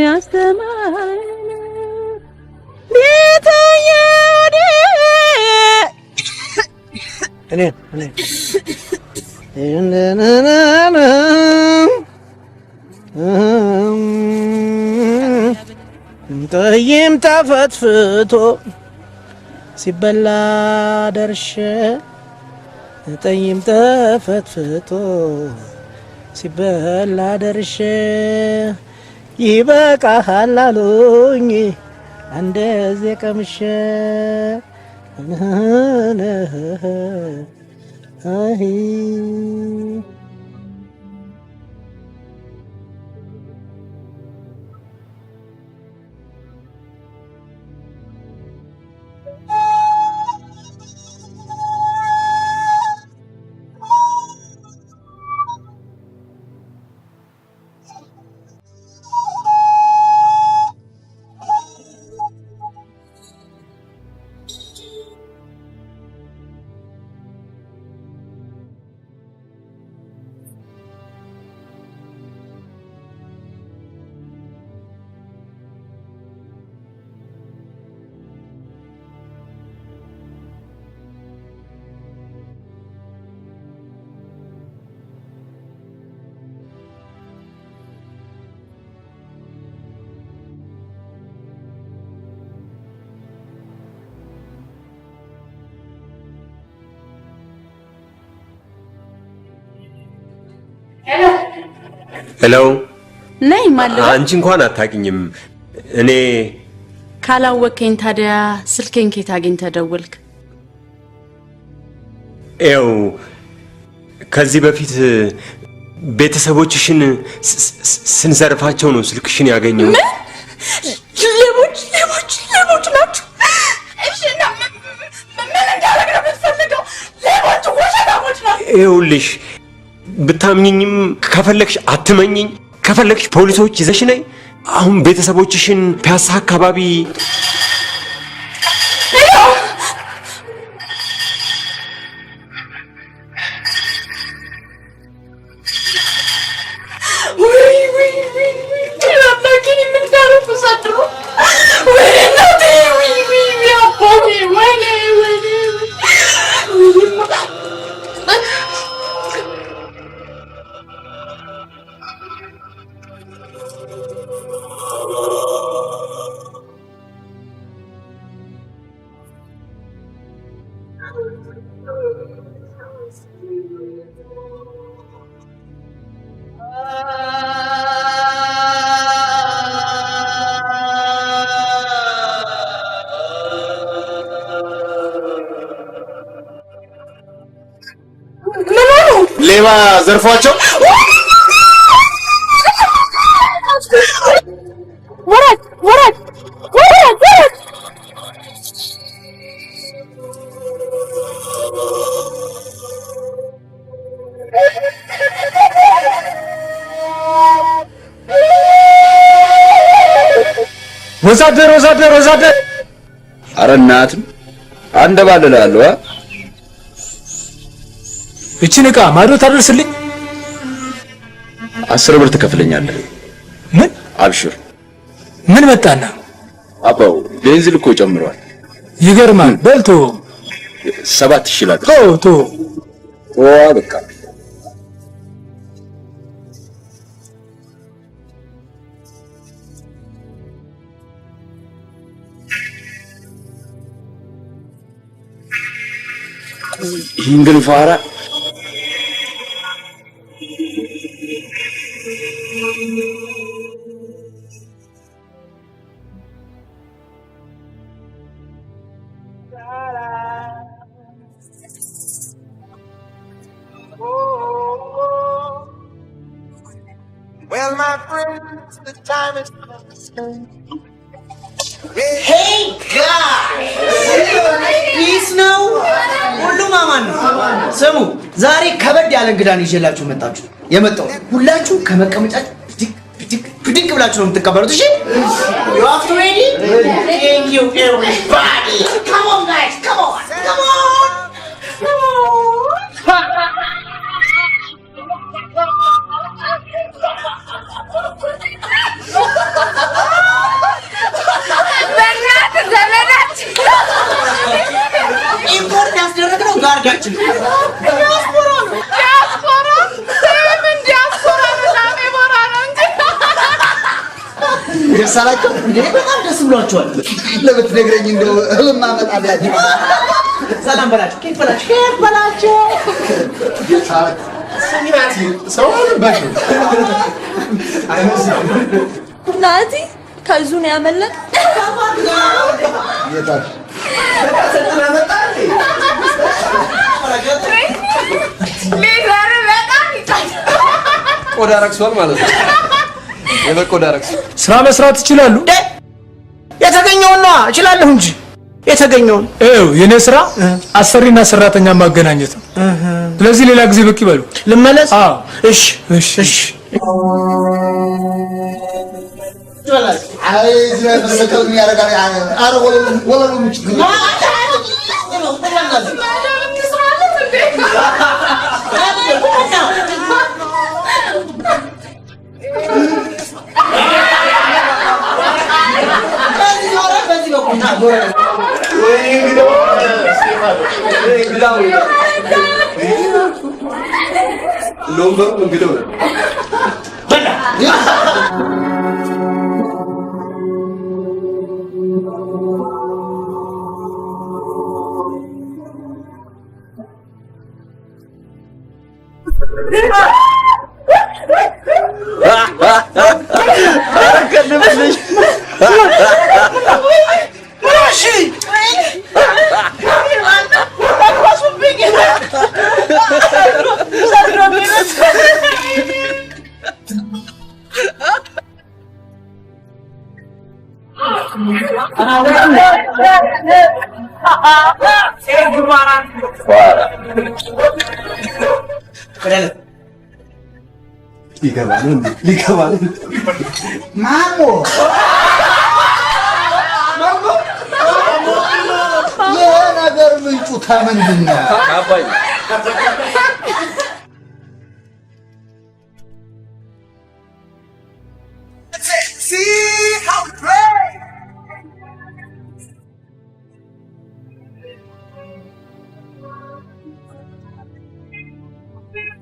ያስተማረኝ ቢተውዬ ሆዴ እኔ ጠይም ተፈትፍቶ ሲበላ ደርሼ ጠይም ተፈትፍቶ ሲበላ ደርሼ ይበቃሃል አሉኝ እንደዚህ ቀምሼ አይ ሄሎ ነይ ማለት አንቺ እንኳን አታውቂኝም። እኔ ካላወቀኝ ታዲያ ስልኬን ከየት አግኝተህ ደወልክ? ያው ከዚህ በፊት ቤተሰቦችሽን ስንዘርፋቸው ነው ስልክሽን ያገኘው። ሌቦች ናቸው። እሺ እና ምን እንዳደረግ ነው የምትፈልገው? ሌቦች ወሸላሞች ናቸው። ይኸውልሽ ብታምኝኝም ከፈለግሽ አትመኝኝ፣ ከፈለግሽ ፖሊሶች ይዘሽ ነይ። አሁን ቤተሰቦችሽን ፒያሳ አካባቢ ሌባ ዘርፏቸው ወራጅ ወዛደር ኧረ እናትም አንደባልላለሁ። እቺን ዕቃ ማዶ ታደርስልኝ። 10 ብር ትከፍለኛለህ። ምን? አብሽር። ምን መጣና? አባው ቤንዚን እኮ ጨምሯል። ይገርማል። በልቶ 7000 ላድርግ። ቶ በቃ ይህን ግን ፋራ Well, my friends, the time is come. Hey guys! ፒስ ነው ሁሉም አማን ነው። ስሙ ዛሬ ከበድ ያለ እንግዳ ነው ይዤላችሁ የመጣው ሁላችሁ ከመቀመጫችሁ ብድግ ብላችሁ ነው የምትቀበሉት። እሺ you have to ready? Thank you everybody. Come on guys, come on. ኢምፖርት ያስደረግነው ጋርዳችን ዲያስፖራ ነው። ደስ አላችሁ እንዴ? በጣም ደስ ብሏችኋል። ለምትነግረኝ እንደው ህልም አመጣላችሁ። ሰላም በላችሁ፣ ኬክ በላችሁ። ናቲ ከዙ ነው ያመለጠ። ቆዳ ረክሷል ማለት ነው። የበቆዳ ረክስ ስራ መስራት ይችላሉ። የተገኘውን ነው እችላለሁ እንጂ የተገኘውን የኔ ስራ አሰሪና ሰራተኛ ማገናኘት ነው። ስለዚህ ሌላ ጊዜ ብቅ ይበሉ። ልመለስ? አዎ እሺ አይ ዝም ያረጋል። አረ ወለሉ ምችግር ከልብልሽ ማሺ ሊገባል ማሞ ይሄ ነገር ምንጩ ከምንድን ነው?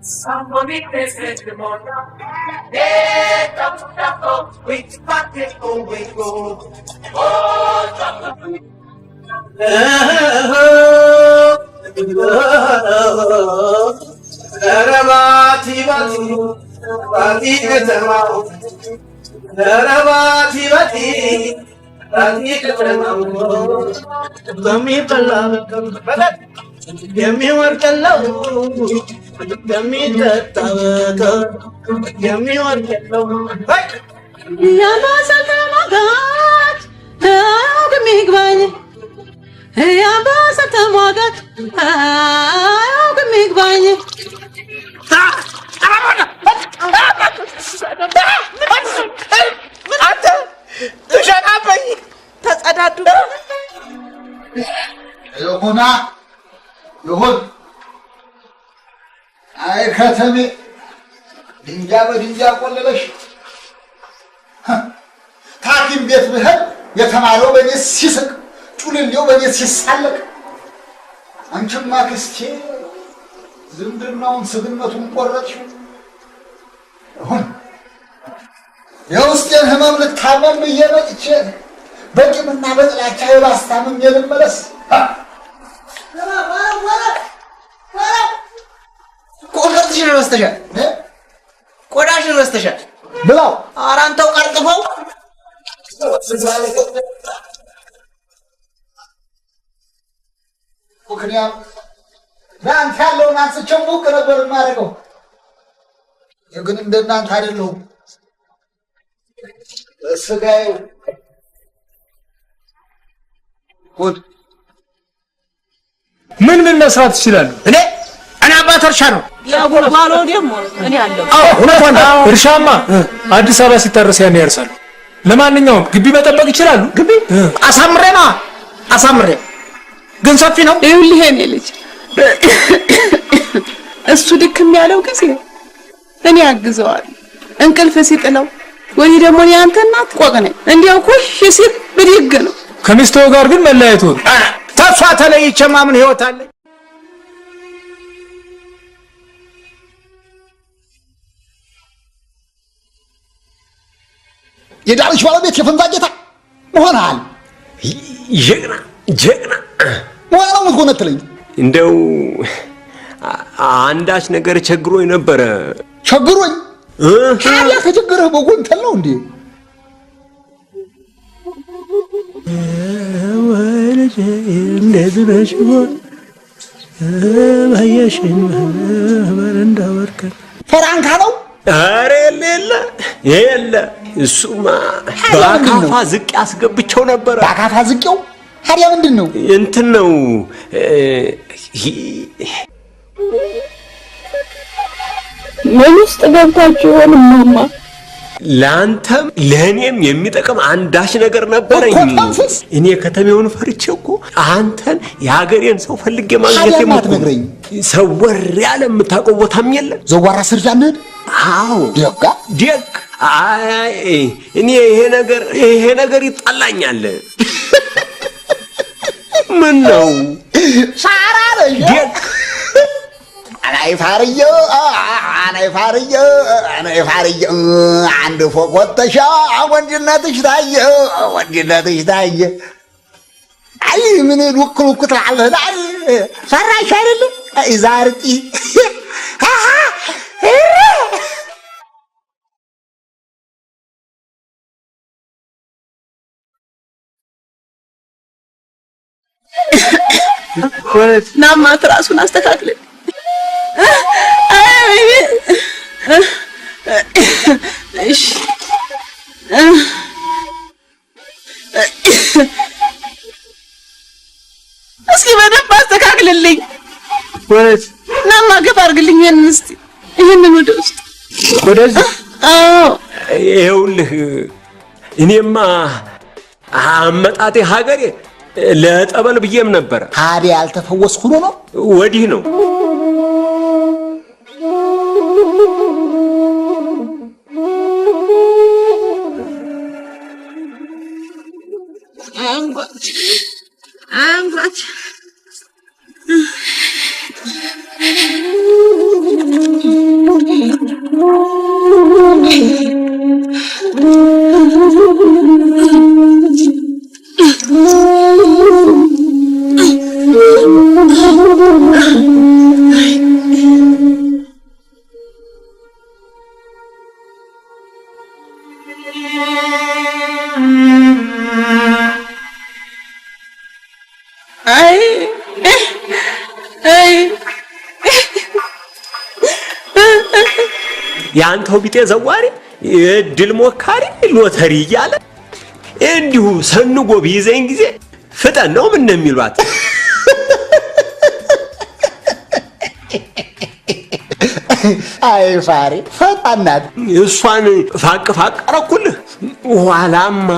Somebody says it's the morning. Which party we go? Oh, ይሁን አይ ከተሜ ድንጃ በድንጃ ቆለለሽ ታኪም ቤት ብሄድ የተማረው በኔ ሲስቅ ጩልሌው በኔ ሲሳለቅ አንቺማ ክስቴ ዝምድናውን ስግነቱን ቆረጥሽው። አሁን የውስጤን ህመም ልታመም ብዬ መጥቼ በቂምና በጥላቻ የባስታምም የልመለስ ቆዳሽን ረስተሻል፣ ቆዳሽን ረስተሻል ብላው። ኧረ አንተው ቀርጥፈው ምክንያት በአንተ ያለውን አንስቼው ሙቅ ነበር የማደርገው። ግን እንደናንተ አይደለሁም። በስጋዬ ምን መስራት ይችላሉ? እኔ አባት እርሻ ነው ያጉልባሎ ደግሞ እኔ አለው። እውነቷን እርሻማ አዲስ አበባ ሲታረስ ያን ያርሳሉ። ለማንኛውም ግቢ መጠበቅ ይችላሉ። ግቢ አሳምሬ ግን ሰፊ ነው። ይኸውልህ የኔ ልጅ እሱ ድክም ያለው ጊዜ እኔ አግዘዋል። እንቅልፍ ሲጥለው ወይ ደግሞ እኔ አንተ እናት ቆቅ ነኝ እንዲያው ኮሽ ሲል ብድግ ነው። ከሚስቶ ጋር ግን መለያየቱ ተሷ ተለይቼማ ምን ህይወት አለ? የዳርሽ ባለቤት የፈንታ ጌታ መሆናል። ጀግና መሆና ነው ምትጎነትለኝ። እንደው አንዳች ነገር ቸግሮኝ ነበረ። ቸግሮኝ ታዲያ ከችግርህ በጎንተል ነው እንዴ? ወልጄ እንደዚህ በሽቦን ባየሽኝ በረንዳ ወርቀን ፈራንካ ነው። ኧረ የለ እሱማ በአካፋ ዝቅ ያስገብቸው ነበረ። በአካፋ ዝቄው ታዲያ ምንድን ነው? እንትን ነው ምን ውስጥ ገብታችሁ ሆነ ማማ? ለአንተም ለእኔም የሚጠቅም አንዳች ነገር ነበረኝ። እኔ ከተሜውን ፈርቼ እኮ አንተን የሀገሬን ሰው ፈልጌ ማግኘት የማትነግረኝ ሰወር ያለ የምታውቀው ቦታም የለ። ዘዋራ ስርጃ እንሂድ። አዎ ደግ አይ እኔ ይሄ ነገር ይጣላኛል። ምን ነው ሳራ ደግ አናይ ፋርዮ አንድ ፎቅ ወጥተሻ ወንድነትሽ ታየ። አይ ምን ልክ ትላለህ? ሰራሽ አይደለም ዛርቂ ናማ ትራሱን አስተካክል። እሺ እስኪ በደንብ አስተካክልልኝ። ወይስ ናማ ገፋ አድርግልኝ። ይሄንን ወደ ውስጥ ወደዚህ። አዎ ይኸውልህ እኔማ አመጣጤ ሀገሬ ለጠበል ብዬም ነበር። ታዲያ ያልተፈወስኩ ነው ወዲህ ነው። አንጓች ያንተው ቢጤ ዘዋሪ የድል ሞካሪ ሎተሪ እያለ እንዲሁ ሰንጎ ቢይዘኝ ጊዜ ፍጠን ነው ምን የሚሏት? አይ ፋሪ ፈጣናት። እሷን ፋቅ አረኩልህ። ኋላማ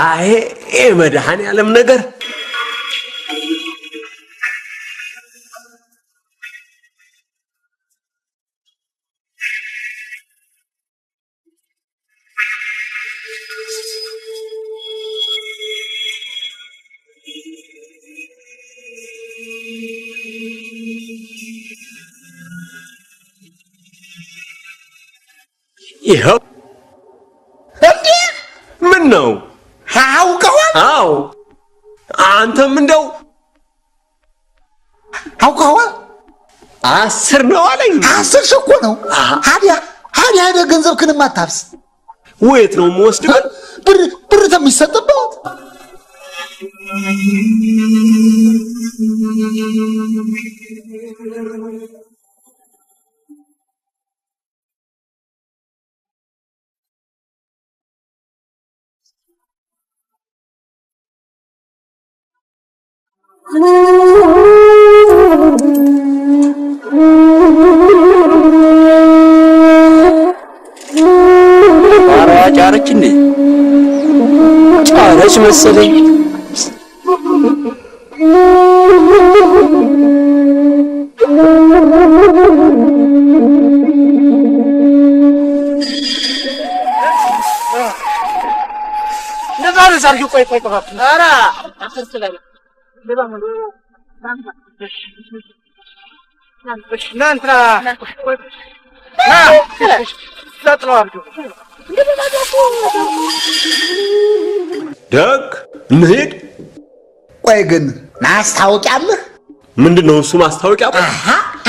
አይ መድኃኔዓለም ነገር ይኸው እንዴ! ምን ነው አውቀዋል? አዎ አንተም እንደው አውቀዋል? 10 ነው አለኝ። 10 ሺህ እኮ ነው። ሀዲያ ሄደህ ገንዘብህን ማታብስ ወይት ነው የምወስድበት? ብር ተሚሰጥበት ጫረች እንዴ? ጫረች መሰለኝ። ነዛሬ ዛሬ ቆይ ኧረ አትስለኝ እናንተ ደግ እንሂድ። ቆይ ግን ማስታወቂያ አለህ? ምንድነው እሱ ማስታወቂያ?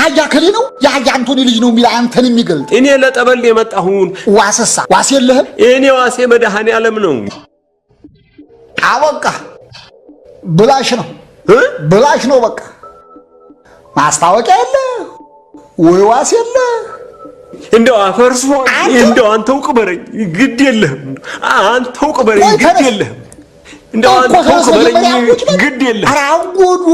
አያ ከሌ ነው የአያ አንቶኒ ልጅ ነው የሚል አንተን የሚገልጥ። እኔ ለጠበል የመጣሁን ዋስሳ ዋስ የለህም? እኔ ዋሴ መድኃኔዓለም ነው። አበቃ ብላሽ ነው ብላሽ ነው በቃ። ማስታወቂያ የለ ወይ ዋስ የለ። እንደው አፈርሶ እንደው አንተው ቅበረኝ ግድ የለህም። አንተው ቅበረኝ ግድ የለህም። እንደው አንተው ቅበረኝ ግድ የለህም። ኧረ አንጎዱ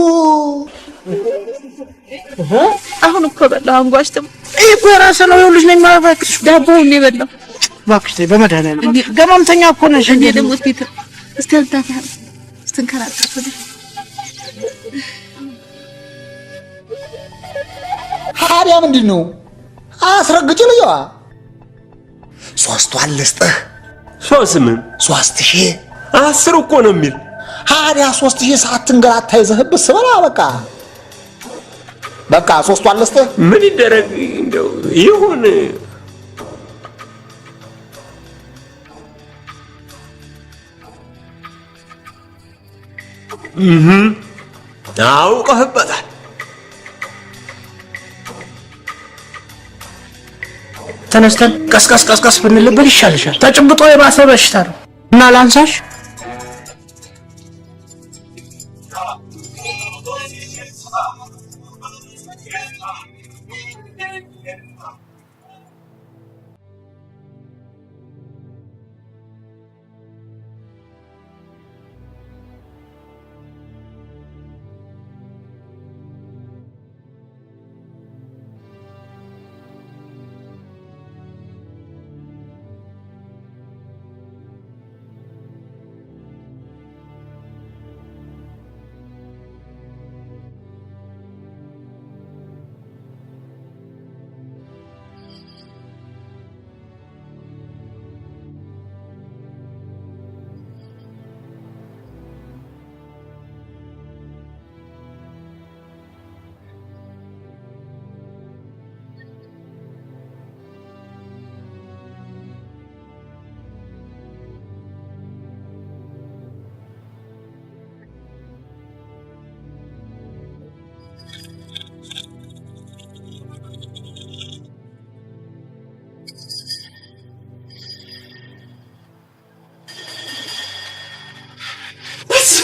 አሁን እኮ በላሁ። አንጓች ተም እኮ የራስህ ነው። ይኸውልሽ ነኝ ማባክሽ ዳቦውን የበላው እባክሽ ተይ በመድኃኒዓለም ገማምተኛ እኮ ነሽ። እኔ ደግሞ እስኪ እስከንታታ ስትንከራተት ታዲያ ምንድን ነው? አስረግጭ ልየዋ 3 ልስጥህ። 3000 10 እኮ ነው የሚል። ታዲያ 3000 ሰዓት ትንገላታ ይዘህብህ ስበላ በቃ 3 ልስጥህ። ምን ይደረግ እንደው ይሁን። አውቀህበታል። ተነስተን ቀስቀስ ብንልበት ይሻልሻል። ተጭብጦ የባሰ በሽታ ነው እና ላንሳሽ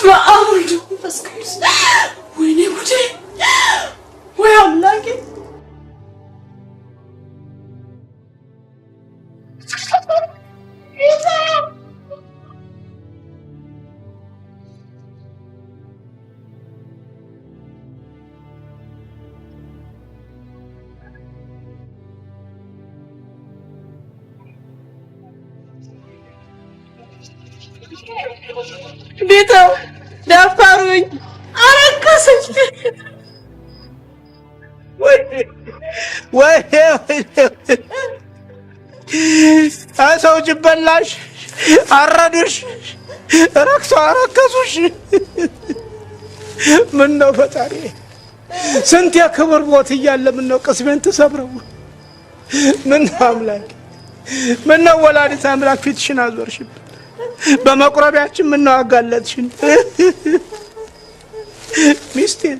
በአውልዱ በስከስ ወይኔ ጉዴ ወይ አምላኬ ቤተው ደፋሩኝ አረከሰኝ ወይ ሰው ጅበላሽ አረዱሽ ረክሶ አረከሱሽ ምን ነው ፈጣሪ ስንት የክብር ቦት እያለ ምን ነው ቅስሜን ተሰብረው ምን ነው አምላክ ምን ነው ወላዲተ አምላክ ፊትሽን አዞርሽብን በመቁረቢያችን ምን ነው አጋለጥሽን ሚስቴን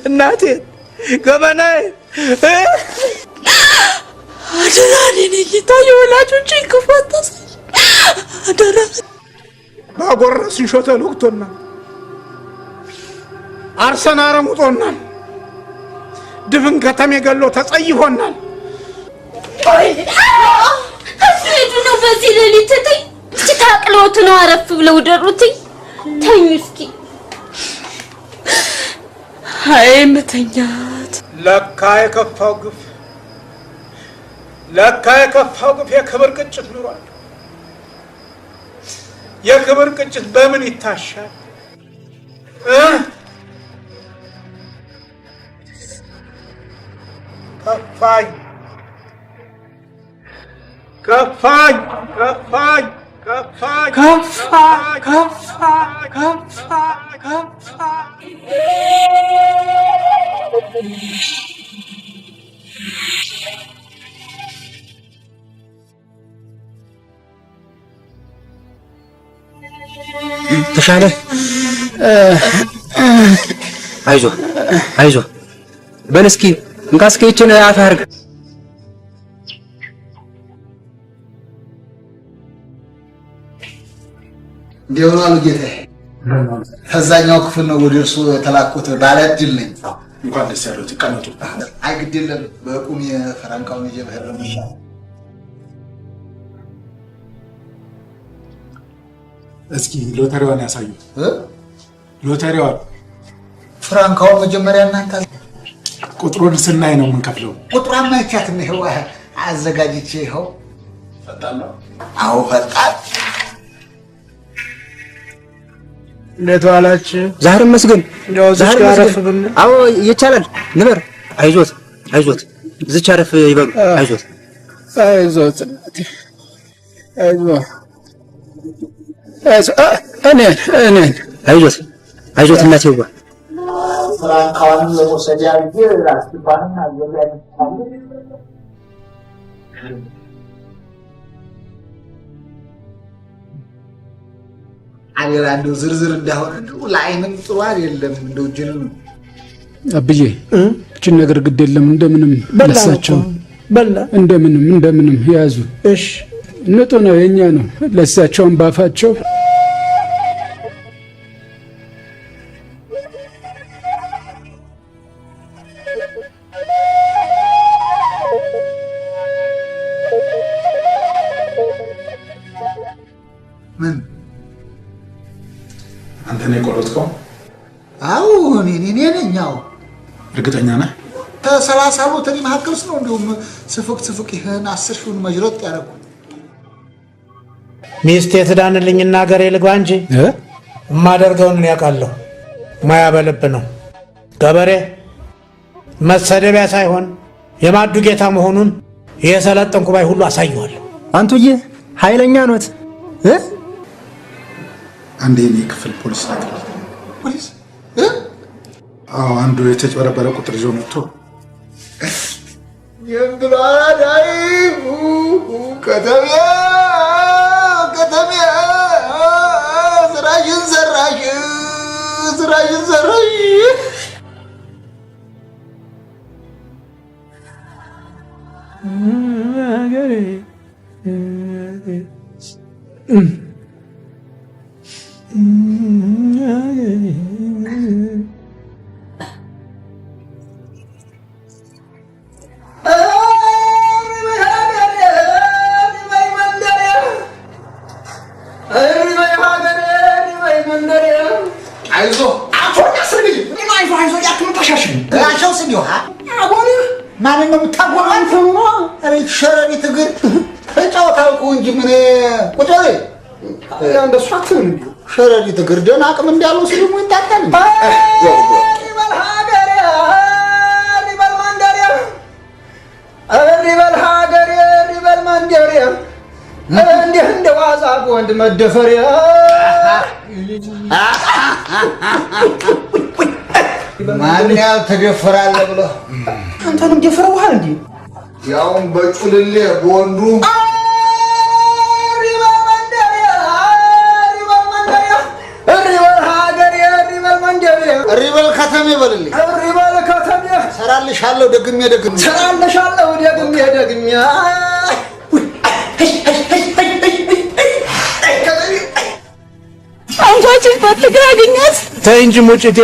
እናቴን ገመናዬ አደራኔ ጌታ የወላጆቼ ክፉ አታሳይ አደራ ባጎረስን ሾተል ወቅቶናል አርሰን አረሙጦናል ድፍን ከተሜ ገሎ ተጸይፎናል አስሄዱ ነው በዚህ ሌሊት ተይ ታቅሎት ነው አረፍ ብለው ደሩትኝ ተኙ እስኪ አይ መተኛት ለካ የከፋው ግፍ የክብር ቅጭት ኑሯል የክብር ቅጭት በምን ይታሻል ከፋኝ ተሻለ አይዞህ በል እስኪ እንቃስከችን አፍ አድርግ እንዲሆናል ጌታዬ ከዛኛው ክፍል ነው ወደ እርሱ የተላኩት ባለ እድል ነኝ እንኳን ደስ ያለው ተቀመጡ አይ ግድ የለም በቁም የፈራንካውን ይጀምር ነው ይሻል እስኪ ሎተሪዋን ያሳዩ ሎተሪዋን ፍራንካውን መጀመሪያ እናንተ ቁጥሩን ስናይ ነው የምንከፍለው ቁጥሯን ማይቻት ነው አዘጋጅቼ ይኸው ፈጣን ነው አዎ ፈጣን እንዴት ዋላችሁ ዛሬ መስገን ዛሬ አረፍ ብን አዎ ይቻላል ንበር አይዞት ዝቻ አረፍ ይበሉ አይዞት እኔ አይዞት እናቴ ዋ ፍራንካውን ለሞሰዲያ ራስባን አየለ አገራ እንደው ዝርዝር እንዳሆነ እንደው ለአይንም ጥሩ አይደለም እንደው ጅንም አብዬ እቺ ነገር ግድ የለም እንደምንም ለሳቸው በላ እንደምንም ያዙ እሺ ንጡ ነው የኛ ነው ለሳቸውን ባፋቸው የሞትከው? አዎ እኔ ነኝ። አዎ እርግጠኛ ነህ? ከ30 ሎተሪ መካከልስ ነው እንዲሁም ስፍቅ ይህን 10 ሺውን መጅረጥ ያደረጉ። ሚስቴ ትዳንልኝና ሀገሬ ልግባ እንጂ የማደርገውን እኔ ያውቃለሁ። ሙያ በልብ ነው። ገበሬ መሰደቢያ ሳይሆን የማዱ ጌታ መሆኑን የሰለጠንኩ ባይ ሁሉ አሳየዋለሁ። አንቱዬ ኃይለኛ ኖት። አንዴ እኔ ክፍል ፖሊስ ናት። ፖሊስ? አዎ አንዱ የተጭበረበረ ቁጥር ይዞ መጥቶ የእንግላዳይ ከተሚያ ስራሽን ሰራሽ ማንን ነው የምታጎረው? አንተማ ሸረሪት እግር ተጫወት አልኩህ እንጂ ምን ቁጭ በል። እንደሱ አትበል። ሸረሪት እግር ደህና አቅም እንዳለው ስለሞ ይታጣል። ሪበል መንደሪያ እንዲህ እንደ ዋዛ ወንድ መደፈሪያ ማን ያልተደፈራለ ብሎ አንተንም ደፈረውሃል እንዴ? ያውም በጩልሌ በወንዱ ሪበል ከተሜ በልልኝ። ሪበል ከተሜ ሰራልሻለሁ ደግሜ አንቺን ፈትጋ አገኛት። ተይ እንጂ ሙጭቴ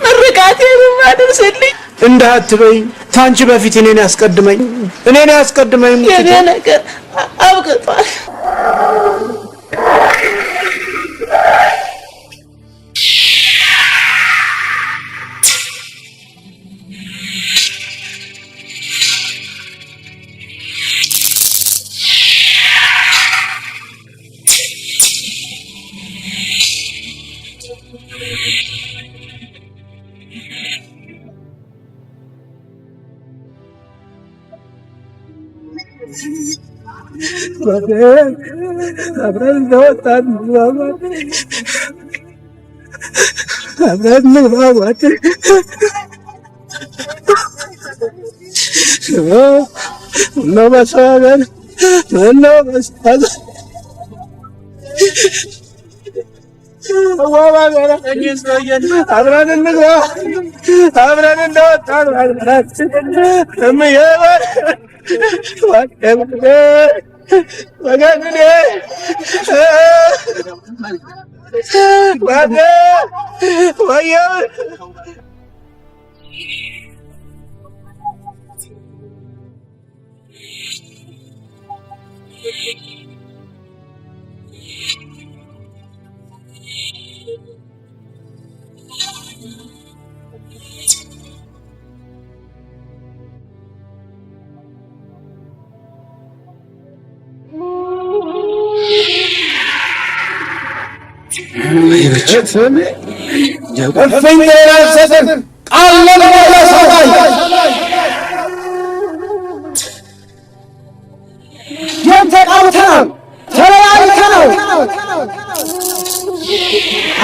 ምርቃቴን ማድርስልኝ እንዳትበይ። ታንቺ በፊት እኔን ያስቀድመኝ ሙጭቴ። የኔ ነገር አብቅቷል። አብረን እንደወጣን አብረን እንግባባት ምነው በሰው ሀገር አብረን እንግባ አብረን እንደወጣን እምዬበር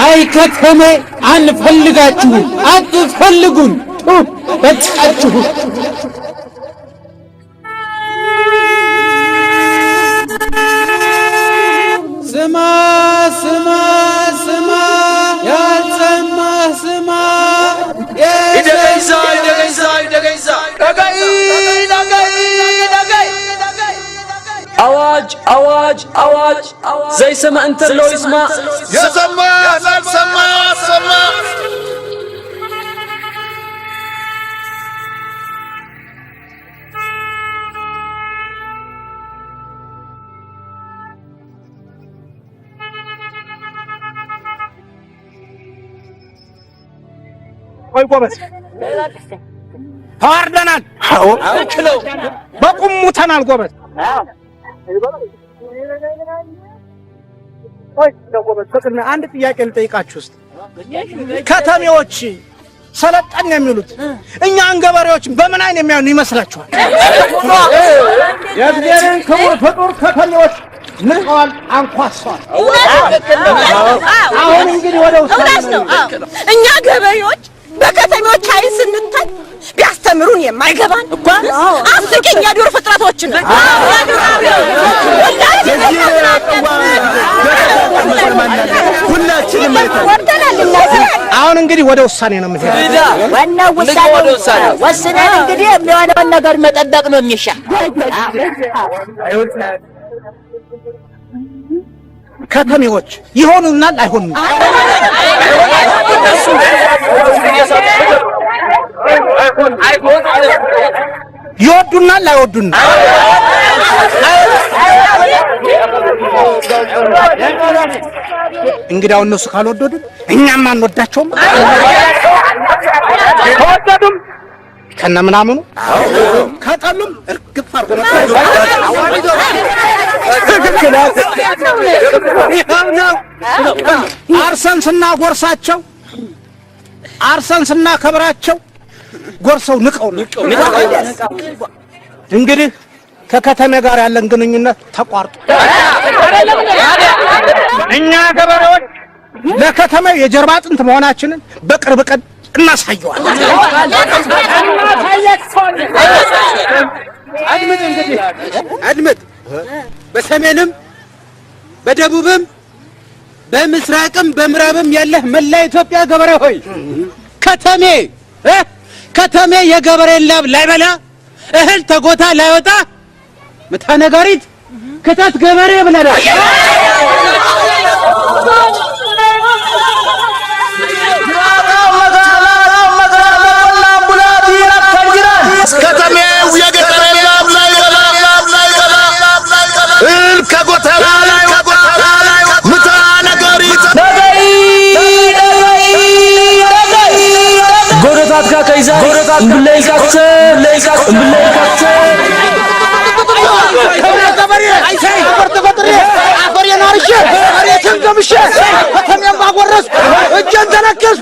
አይ ከተሜ አንፈልጋችሁም፣ አትፈልጉን፣ በቃችሁ። ስማ ስማ ስማ ያልሰማ ስማ አዋጅ አዋጅ አዋጅ ዘይሰማ እንተሎ ይስማ የሰማ ላልሰማ ሰማ ቆይ ጎበዝ ተዋርደናል። አዎ በቁም ሙተናል ጎበዝ። ቆይ ጎበዝ ፍቅርና አንድ ጥያቄ ልጠይቃችሁ እስቲ ከተሜዎች ሰለጠን የሚሉት እኛን ገበሬዎች በምን አይን የሚያዩን ይመስላችኋል? የእግዚአብሔርን ክቡር ፍጡር ከተሜዎች ንቀዋል፣ አንኳሰዋል። አሁን እንግዲህ ወደ ውሳኔ ነው። እኛ ገበሬዎች በከተሜዎች አይን ስንታይ ቢያስተምሩን የማይገባን አስቂኝ የዱር ፍጥረቶች ነው። ሁላችንም አሁን እንግዲህ ወደ ውሳኔ ነው የምንሄደው። ዋናው ውሳኔ ወስነን እንግዲህ የሚሆነውን ነገር መጠበቅ ነው የሚሻል። ከተሜዎች ይሆኑናል አይሆኑም? ይወዱናል አይወዱንም? እንግዲያው እነሱ ካልወደዱን እኛም አንወዳቸውም። ከወደዱም ከነምናምኑ ከጠሉም እርግፍ አድርጎ አርሰን ስናጎርሳቸው አርሰን ስናከብራቸው ጎርሰው ንቀው ነው። እንግዲህ ከከተሜ ጋር ያለን ግንኙነት ተቋርጦ እኛ ገበሬዎች ለከተሜው የጀርባ አጥንት መሆናችንን በቅርብ ቀን እናሳየዋለን። አድምጥ እንግዲህ አድምጥ። በሰሜንም በደቡብም በምስራቅም በምዕራብም ያለህ መላ ኢትዮጵያ ገበሬ ሆይ ከተሜ የገበሬ ላብ ላይበላ እህል ተጎታ ላይወጣ ምታ ነጋሪት ክተት ገበሬ ብለናል። ከተሜው የገጠር ላብ ላይበላ እህል ከጎተራ ላይ ምታ ነጋሪት ጎረታት ካከይዛ እምብለይካቸ አፈር የናርሽ መሬትን ገምሼ ከተሜን ባጎረስ እጄን ተነከስ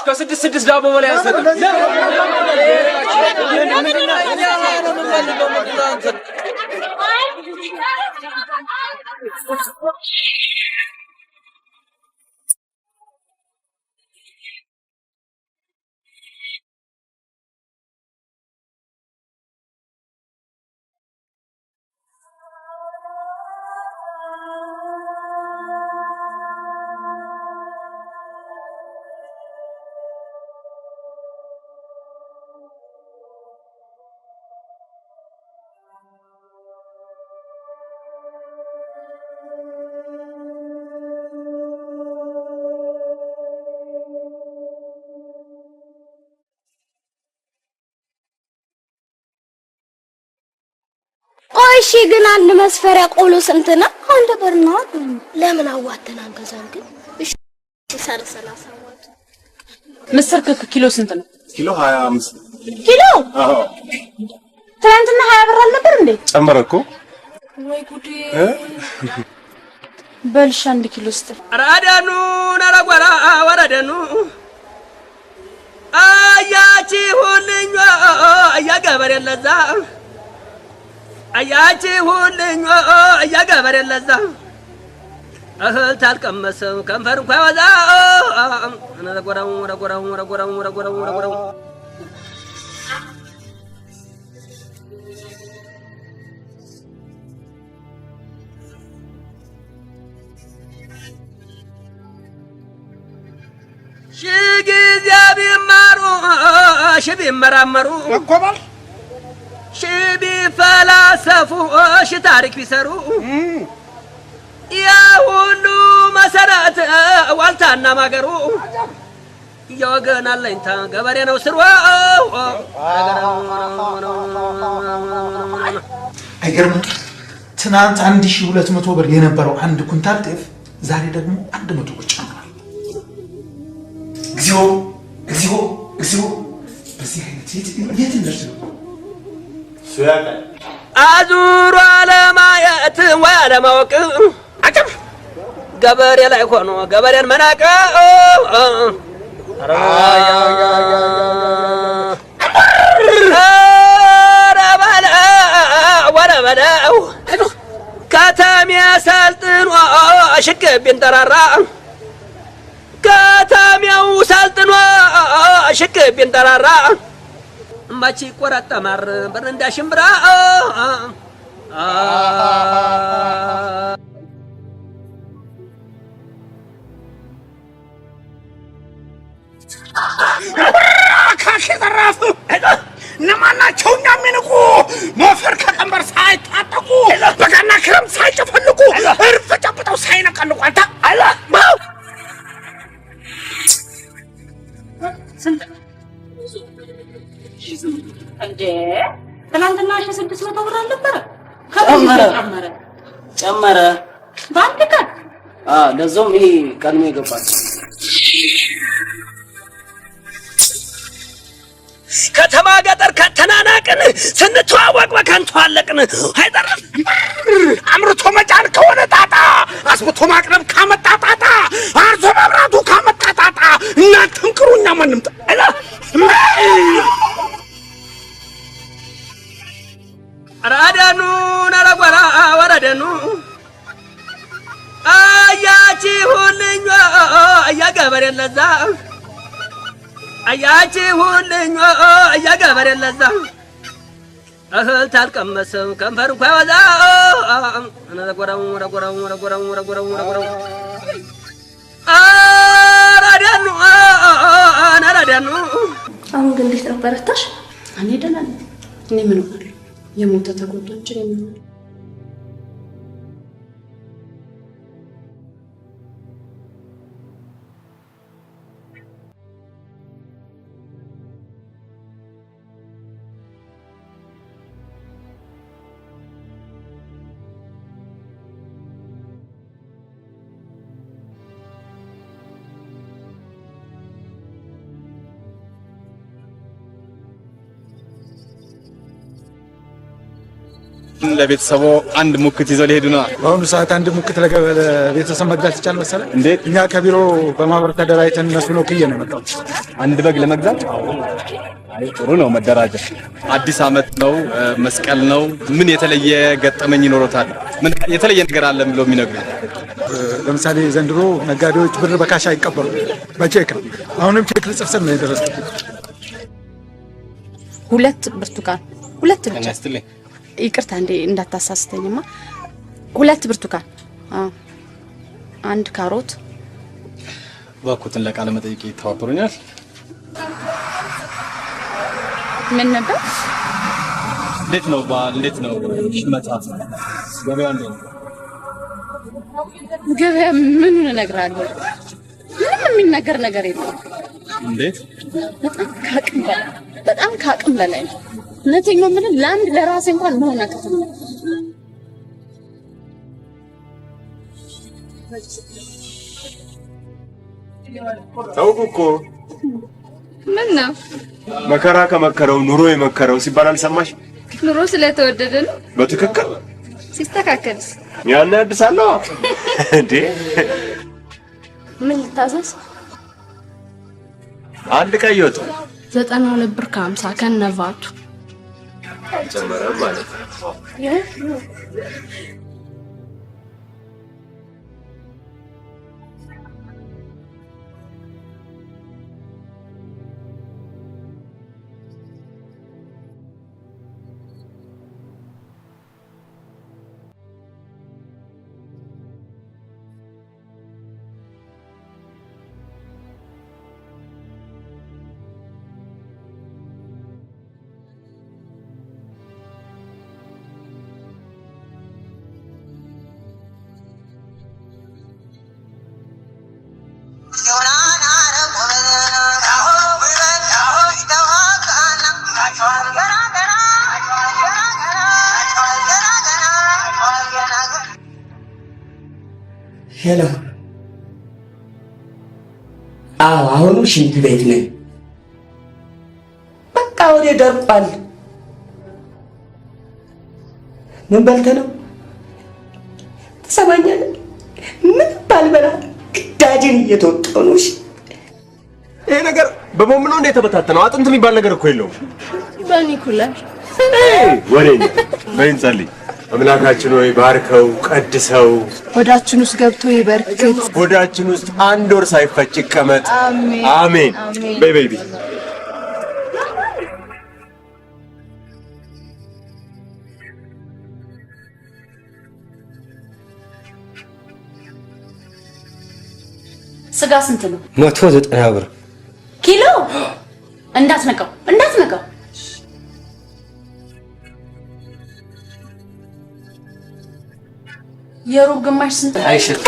ከስድስት ዳቦ በላይ አንሰጥም። እሺ ግን አንድ መስፈሪያ ቆሎ ስንት ነው? አንድ ብር ነው። ለምን አዋተን አንገዛም? ግን እሺ 30 አዋት። ምስር ኪሎ ስንት ነው? ኪሎ 25 ኪሎ? አዎ። ትናንትና 20 ብር አልነበር እንዴ? ጨመረ እኮ። ወይ ጉዴ! በልሽ 1 ኪሎ ስጥ። አራዳኑ ናራጓራ ወራዳኑ አያ አያችሁልኝ እያገበሬ ለዛ አያችሁልኝ እያገበሬ ለዛ እህል ታልቀመሰው ከንፈር እንኳን ያወዛ ረጎራው ሺጊዜ ቢማሩ ቢመራመሩ ያቆባል ቢፈላሰፉ ታሪክ ቢሰሩ ያ ሁሉ መሰረት ዋልታና ማገሩ የወገን አለኝታ ገበሬ ነው ስሩ። አይገርምም? ትናንት 1200 ብር የነበረው አንድ ኩንታል ጤፍ ዛሬ ደግሞ 100 ብር ጨምሯል። እግዚኦ እግዚኦ እግዚኦ! በዚህ አይነት የት እንደርስ ነው? አዙሮ አለማየት ወይ አለማወቅ አጨም ገበሬ ላይ ሆኖ ገበሬን መናቅ ወረበለው ከተሜ ሰልጥኖ ሽቅብ ቢንጠራራ ከተሜው ሰልጥኖ ሽቅብ ቢንጠራራ እማቺ ቆረጠማር ብር እንዳሽምብራ ካሽ ዘራፍ እነማናቸው እኛ የሚንቁ ሞፈር ከቀንበር ሳይታጠቁ በጋና ክረምት ሳይጨፈልቁ እርፍ ጨብጠው ሳይነቀንቁ አንተ አላ እንዴ ትናንትና 600 ብር አልነበረ? ጨመረ በአንድ ቀን? ለዛውም ይሄ ቀድሞ ይገባል። ከተማ ገጠር ከተናናቅን ስንተዋወቅ በከንቱ አለቅን። አይደረም አምርቶ መጫን ከሆነ ጣጣ፣ አስብቶ ማቅረብ ካመጣ ጣጣ፣ አርሶ መብራቱ ካመጣ ጣጣ እናንተም ቅሩኛ ማንም ጣላ ራዳኑ ነረጓራ ወረደኑ አያችሁልኝ እያገበሬ ለዛ አያችሁልኝ እያገበሬ ለዛ እህል ታልቀመሰው ከንፈር እንኳን ያወዛ ነረጓራው ራዳኑ ነራዳኑ። አሁን ግን እንዴት ነው በረታሽ? እኔ ደህና ነኝ። እኔ ምን ሆናለሁ? የሞተ ተጎዳችን የሚሆነው ለቤተሰቦ አንድ ሙክት ይዘው ሊሄዱ ነው። በአሁኑ ሰዓት አንድ ሙክት ለቤተሰብ መግዛት ይቻል መሰለህ? እንዴት? እኛ ከቢሮ በማህበር ተደራጅተን እነሱ ነው ክዬ ነው የመጣው። አንድ በግ ለመግዛት? አይ ጥሩ ነው መደራጀት። አዲስ አመት ነው፣ መስቀል ነው። ምን የተለየ ገጠመኝ ይኖሮታል? ምን የተለየ ነገር አለ ብለው የሚነግሩኝ? ለምሳሌ ዘንድሮ ነጋዴዎች ብር በካሽ አይቀበሉ፣ በቼክ ነው። አሁንም ቼክ ልጽፍ ስል ነው የደረስኩት። ሁለት ብርቱካን፣ ሁለት ብቻ። ያስተለኝ ይቅርታ እንዴ እንዳታሳስተኝማ። ሁለት ብርቱካን፣ አንድ ካሮት። ባኩትን ለቃለ መጠይቅ ተባብሩኛል። ምን ነበር? እንዴት ነው ባል? እንዴት ነው ሽመታት? ገበያ እንዴት ነው? ገበያ ምን እነግራለሁ? ምንም የሚነገር ነገር የለም። እንዴት? በጣም ከአቅም በላይ ነው። እውነቴን ነው የምልህ። ለአንድ ለራሴ እንኳን መሆን አቅቶኝ ነው። ተውኩ እኮ። ምን ነው መከራ ከመከረው ኑሮ የመከረው ሲባል አልሰማሽ? ኑሮ ስለተወደደ ነው። በትክክል ሲስተካከልስ ያን ያድሳለሁ እንዴ? ምን ልታዘዝ? አንድ ቀይ ወጥ 92 ብር ከ50 ከነቫቱ አልጨመረም ማለት ነው። ሄሎ አሁን ሽንት ቤት ነኝ። በቃ ወደ ደርቋል። ምን በልተህ ነው? ትሰማኛለህ? ምን ባልበላ ግዳጅን እየተወጣሁ ነው። ይሄ ነገር በቦምብ ነው እንደ የተበታተነው? አጥንት የሚባል ነገር እኮ የለውም። በኒኩለር ወሬኛ በእንጸልይ አምላካችን ሆይ ባርከው ቀድሰው ወዳችን ውስጥ ገብቶ ይበርክት። ወዳችን ውስጥ አንድ ወር ሳይፈጭ ይቀመጥ። አሜን። በይ በይ በይ። ስጋ ስንት ነው? 190 ብር ኪሎ። እንዳትነቀው እንዳትነቀው። የሩብ ግማሽ ስንት? አይሸጥ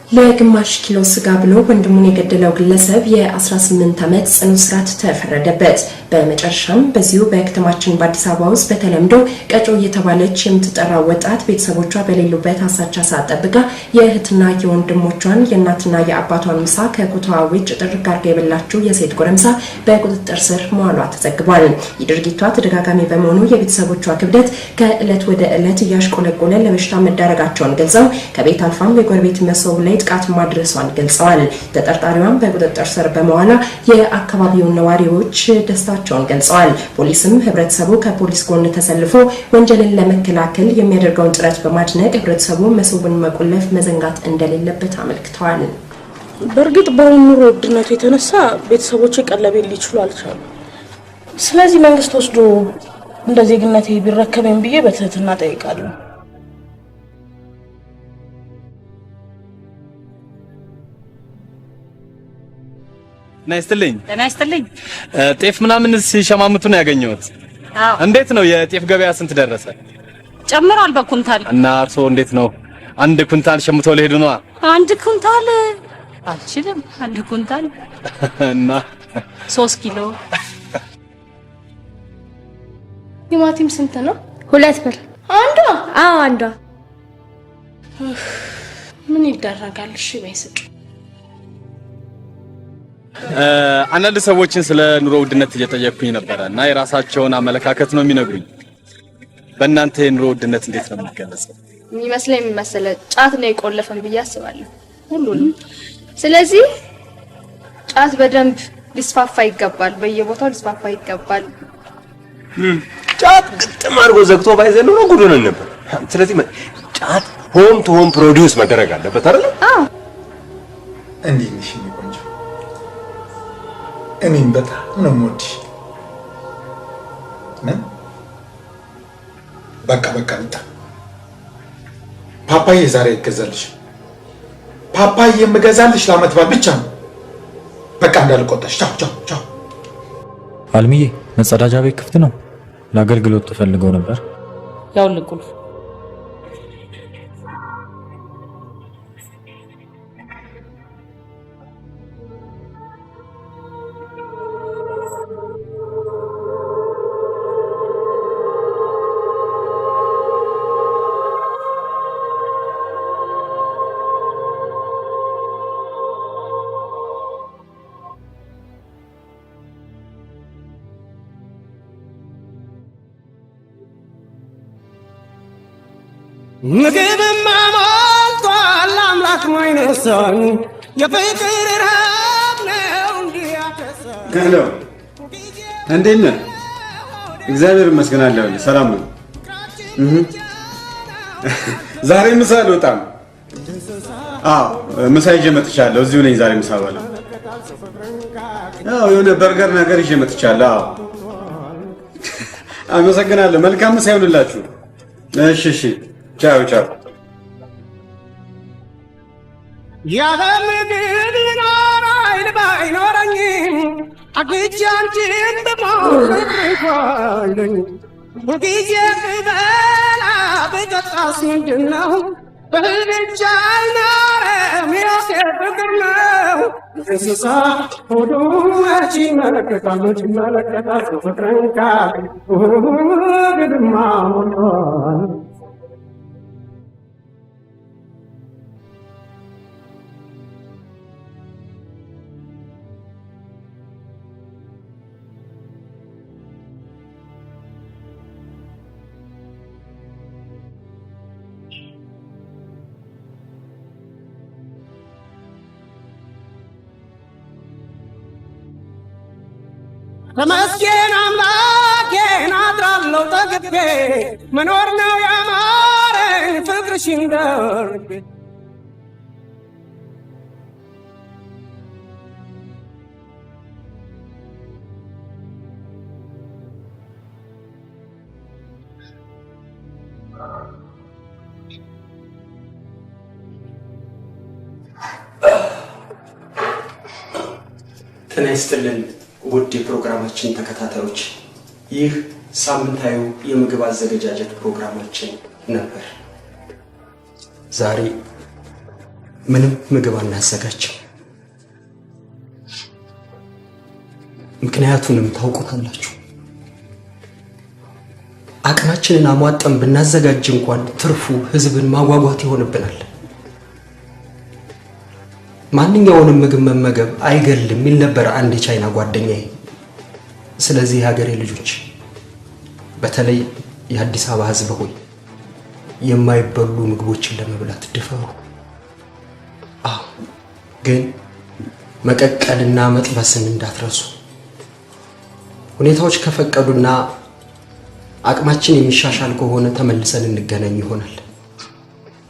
ለግማሽ ኪሎ ስጋ ብሎ ወንድሙን የገደለው ግለሰብ የ18 ዓመት ጽኑ እስራት ተፈረደበት። በመጨረሻም በዚሁ በከተማችን በአዲስ አበባ ውስጥ በተለምዶ ቀጮ እየተባለች የምትጠራው ወጣት ቤተሰቦቿ በሌሉበት አሳቻ ሰዓት ጠብቃ የእህትና የወንድሞቿን የእናትና የአባቷን ምሳ ከኩታዋ ውጭ ጥርግ አድርጋ የበላችው የሴት ጎረምሳ በቁጥጥር ስር መዋሏ ተዘግቧል። የድርጊቷ ተደጋጋሚ በመሆኑ የቤተሰቦቿ ክብደት ከዕለት ወደ ዕለት እያሽቆለቆለ ለበሽታ መዳረጋቸውን ገልጸው ከቤት አልፋም የጎረቤት መሰው ላይ ጥቃት ማድረሷን ገልጸዋል። ተጠርጣሪዋን በቁጥጥር ስር በመዋሏ የአካባቢውን ነዋሪዎች ደስታቸውን ገልጸዋል። ፖሊስም ህብረተሰቡ ከፖሊስ ጎን ተሰልፎ ወንጀልን ለመከላከል የሚያደርገውን ጥረት በማድነቅ ህብረተሰቡ መሶቡን መቆለፍ መዘንጋት እንደሌለበት አመልክተዋል። በእርግጥ በኑሮ ውድነቱ የተነሳ ቤተሰቦቼ ቀለቤን ሊችሉ አልቻሉም። ስለዚህ መንግስት ወስዶ እንደ ዜግነቴ ቢረከበኝ ብዬ በትህትና ጠይቃለሁ። ጤና ይስጥልኝ። ጤፍ ምናምን ሲሸማምቱ ነው ያገኘሁት። እንዴት ነው የጤፍ ገበያ ስንት ደረሰ? ጨምሯል በኩንታል። እና እርስዎ እንዴት ነው? አንድ ኩንታል ሸምተው ሊሄዱ ነው? አንድ ኩንታል አልችልም። አንድ ኩንታል እና 3 ኪሎ። ቲማቲም ስንት ነው? 2 ብር አንዷ? አዎ አንዷ። ምን ይደረጋል? እሺ በይስጥ። አንዳንድ ሰዎችን ስለ ኑሮ ውድነት እየጠየቅኩኝ ነበረ እና የራሳቸውን አመለካከት ነው የሚነግሩኝ። በእናንተ የኑሮ ውድነት እንዴት ነው የሚገለጸው? የሚመስለኝ ጫት ነው የቆለፈን ብዬ አስባለሁ ሁሉንም። ስለዚህ ጫት በደንብ ሊስፋፋ ይገባል፣ በየቦታው ሊስፋፋ ይገባል። ጫት ግጥም አድርጎ ዘግቶ ባይዘን ኖሮ ጉድ ሆነን ነበር። ስለዚህ ጫት ሆም ቱ ሆም ፕሮዲውስ መደረግ አለበት አይደል? አዎ። እንዴት ነሽ ቆንጆ? እኔም በጣም ነው የምወድሽ። ምን በቃ ብታ ፓፓዬ ዛሬ ይገዛልሽ። ፓፓዬ የምገዛልሽ ለዓመት በዓል ብቻ ነው። በቃ እንዳልቆጣሽ። ቻው ቻው ቻው። አልሚዬ መጸዳጃ ቤት ክፍት ነው? ለአገልግሎት ተፈልገው ነበር። ያው ልቁልፍ ምግብማ ሞልቷል አምላክ ማይነሳኝ የፍቅር ረሃብ ነው እንዲህ ያከሳኝ። እንዴት ነህ? እግዚአብሔር ይመስገን አለሁ። ሰላም ነው። ዛሬ ምሳ አልወጣም። አዎ ምሳ ይዤ መጥቻለሁ። እዚሁ ነኝ ዛሬ ምሳ በላ። አዎ የሆነ በርገር ነገር ይዤ መጥቻለሁ። አዎ አመሰግናለሁ። መልካም ምሳ ይሁንላችሁ። እሺ እሺ። ቻው ቻው። ያለምግድ ይኖራል ባይኖረኝም አግቼ አንቺን በማፍቀርሽ ሁልጊዜ ብበላ ብጠጣስ ምንድን ነው በልቻ አይኖርም ሕይወቴ ፍቅር ነው እንስሳ ሆዱ መች ይመለከታል መች ይመለከታል ፍቅርን ካል ግድማ ሞልቷል ተመስገን አምላኬን አድራለሁ ጠግቤ መኖር ነው ያማረኝ ፍቅርሽን ደርቤ ጤና ይስጥልን ውድ የፕሮግራማችን ተከታታዮች፣ ይህ ሳምንታዊ የምግብ አዘገጃጀት ፕሮግራማችን ነበር። ዛሬ ምንም ምግብ አናዘጋጅም። ምክንያቱንም ታውቁታላችሁ። አቅማችንን አሟጠን ብናዘጋጅ እንኳን ትርፉ ህዝብን ማጓጓት ይሆንብናል። ማንኛውንም ምግብ መመገብ አይገልም የሚል ነበር አንድ የቻይና ጓደኛዬ። ስለዚህ የሀገሬ ልጆች፣ በተለይ የአዲስ አበባ ህዝብ ሆይ የማይበሉ ምግቦችን ለመብላት ድፈሩ። አዎ፣ ግን መቀቀልና መጥበስን እንዳትረሱ። ሁኔታዎች ከፈቀዱና አቅማችን የሚሻሻል ከሆነ ተመልሰን እንገናኝ ይሆናል።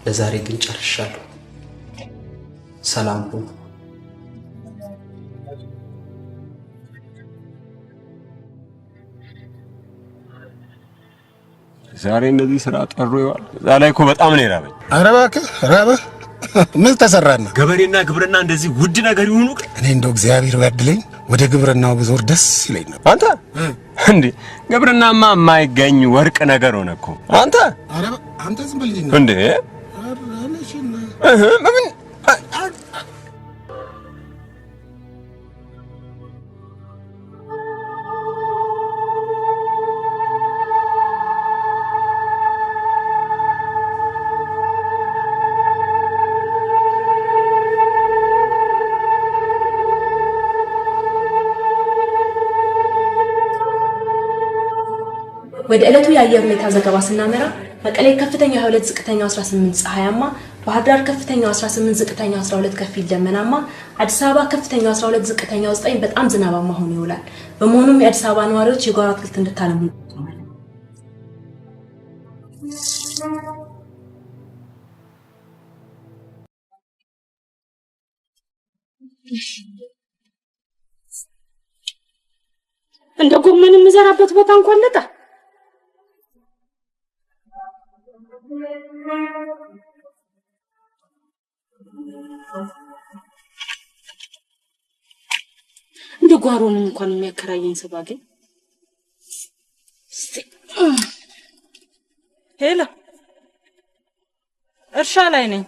ለዛሬ ግን ጨርሻለሁ። ሰላም ሁኑ። ዛሬ እንደዚህ ስራ ጠሩ ይዋል። ዛሬ እኮ በጣም ነው የራበኝ። ኧረ እባክህ ራበህ? ምን ተሰራና? ገበሬና ግብርና እንደዚህ ውድ ነገር ይሁኑ? እኔ እንደው እግዚአብሔር ቢያድለኝ ወደ ግብርናው ብዞር ደስ ይለኝ ነበር። አንተ እንዴ ግብርናማ የማይገኝ ወርቅ ነገር ሆነ እኮ አንተ። ኧረ አንተ ዝም በል እንዴ ምን ወደ ዕለቱ የአየር ሁኔታ ዘገባ ስናመራ መቀሌ ከፍተኛ 22 ዝቅተኛ 18 ፀሐያማ፣ ባህር ዳር ከፍተኛ 18 ዝቅተኛ 12 ከፊል ደመናማ፣ አዲስ አበባ ከፍተኛ 12 ዝቅተኛ 9 በጣም ዝናባማ ሆኖ ይውላል። በመሆኑም የአዲስ አበባ ነዋሪዎች የጓሮ አትክልት እንድታለሙ እንደ ጎመን የምዘራበት ቦታ እንኳን ለጣ እንደ ጓሮን እንኳን የሚያከራየኝ ሰው ባገኝ። ሄሎ፣ እርሻ ላይ ነኝ።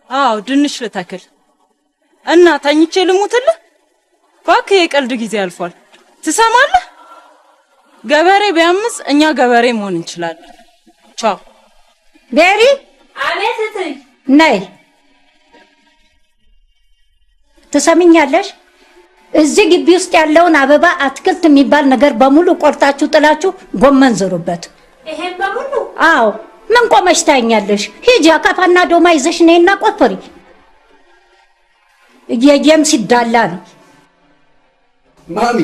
አዎ ድንች ልተክል እና ተኝቼ ልሙትልህ? እባክህ የቀልድ ጊዜ አልፏል። ትሰማለህ? ገበሬ ቢያምጽ እኛ ገበሬ መሆን እንችላለን። ቻው ቤሪ። አቤት እትይ። ነይ ትሰሚኛለሽ? እዚህ ግቢ ውስጥ ያለውን አበባ አትክልት የሚባል ነገር በሙሉ ቆርጣችሁ ጥላችሁ ጎመን ዘሩበት። ይሄን በሙሉ? አዎ። ምን ቆመሽ ታኛለሽ? ሂጂ አካፋና ዶማ ይዘሽ ነይና ቆፍሪ። እየየም ሲዳላ ነው። ማሚ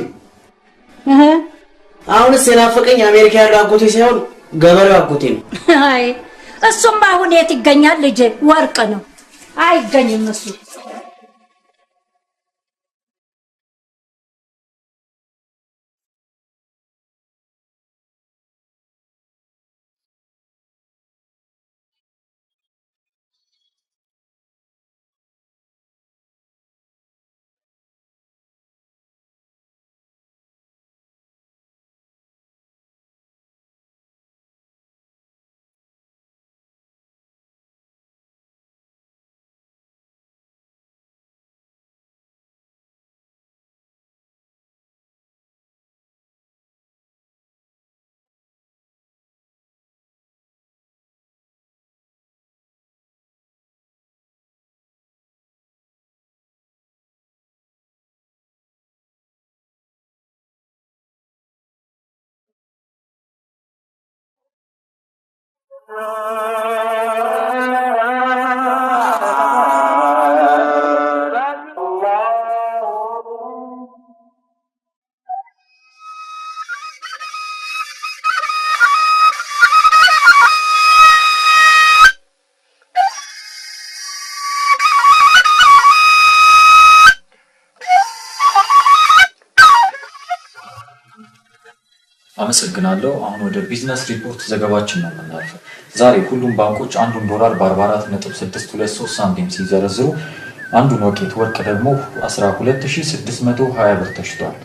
አሁንስ የናፈቀኝ አሜሪካ ያለው አጎቴ ሳይሆን ገበሬው አጎቴ ነው። አይ እሱም አሁን የት ይገኛል ልጄ? ወርቅ ነው አይገኝም እሱ። አመሰግናለሁ። አሁን ወደ ቢዝነስ ሪፖርት ዘገባችን ነው የምናልፈው። ዛሬ ሁሉም ባንኮች $1 በ44.623 ሳንቲም ሲዘረዝሩ አንዱን ወቄት ወርቅ ደግሞ 12620 ብር ተሽጧል።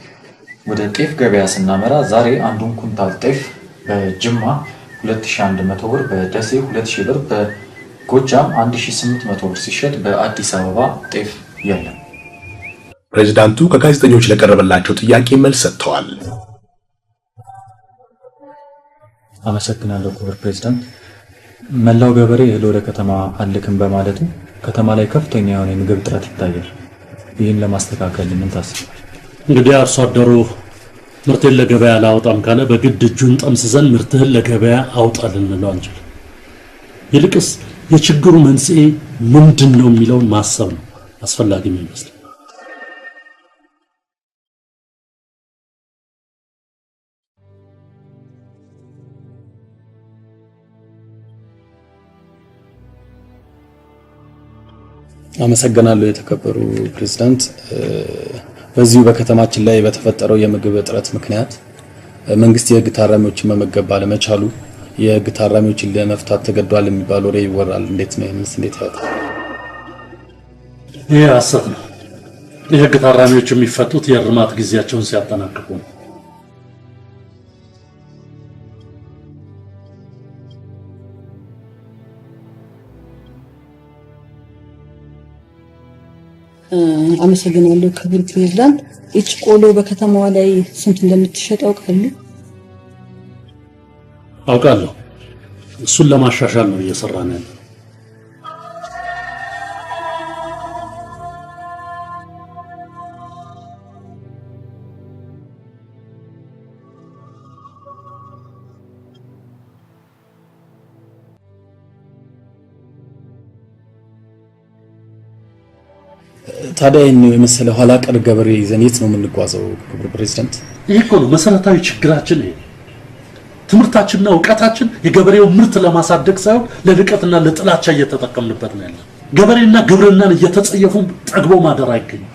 ወደ ጤፍ ገበያ ስናመራ ዛሬ አንዱን ኩንታል ጤፍ በጅማ 2100 ብር፣ በደሴ 2000 ብር፣ በጎጃም 1800 ብር ሲሸጥ በአዲስ አበባ ጤፍ የለም። ፕሬዝዳንቱ ከጋዜጠኞች ለቀረበላቸው ጥያቄ መልስ ሰጥተዋል። አመሰግናለሁ ክቡር ፕሬዝዳንት። መላው ገበሬ እህል ወደ ከተማ አልክም በማለቱ ከተማ ላይ ከፍተኛ የሆነ የምግብ እጥረት ይታያል። ይህን ለማስተካከል ምን ታስባለህ? እንግዲህ አርሶ አደሩ ምርትን ለገበያ ላውጣም ካለ በግድ እጁን ጠምስሰን ምርትህን ለገበያ አውጣልን ልንለው አንችልም። ይልቅስ የችግሩ መንስኤ ምንድነው የሚለውን ማሰብ ነው አስፈላጊ የሚመስለው። አመሰግናለሁ የተከበሩ ፕሬዝዳንት። በዚሁ በከተማችን ላይ በተፈጠረው የምግብ እጥረት ምክንያት መንግስት የህግ ታራሚዎችን መመገብ ባለመቻሉ የህግ ታራሚዎችን ለመፍታት ተገዷል የሚባል ወሬ ይወራል። እንዴት ነው ይህንስ እንዴት ያውቃል? ይህ ሐሰት ነው። የህግ ታራሚዎች የሚፈቱት የእርማት ጊዜያቸውን ሲያጠናቅቁ ነው። አመሰግናለሁ ክቡር ፕሬዝዳንት። እቺ ቆሎ በከተማዋ ላይ ስንት እንደምትሸጥ አውቃለሁ? አውቃለሁ። እሱን ለማሻሻል ነው እየሰራን ያለው። ታዲያ ነው የመሰለ ኋላ ቀር ገበሬ ይዘን የት ነው የምንጓዘው ክቡር ፕሬዝዳንት? ይሄ እኮ ነው መሰረታዊ ችግራችን። ይሄ ትምህርታችንና ዕውቀታችን የገበሬው ምርት ለማሳደግ ሳይሆን ለልቀትና ለጥላቻ እየተጠቀምንበት ነው ያለው። ገበሬና ግብርናን እየተጸየፉ ጠግቦ ማደር አይገኝም።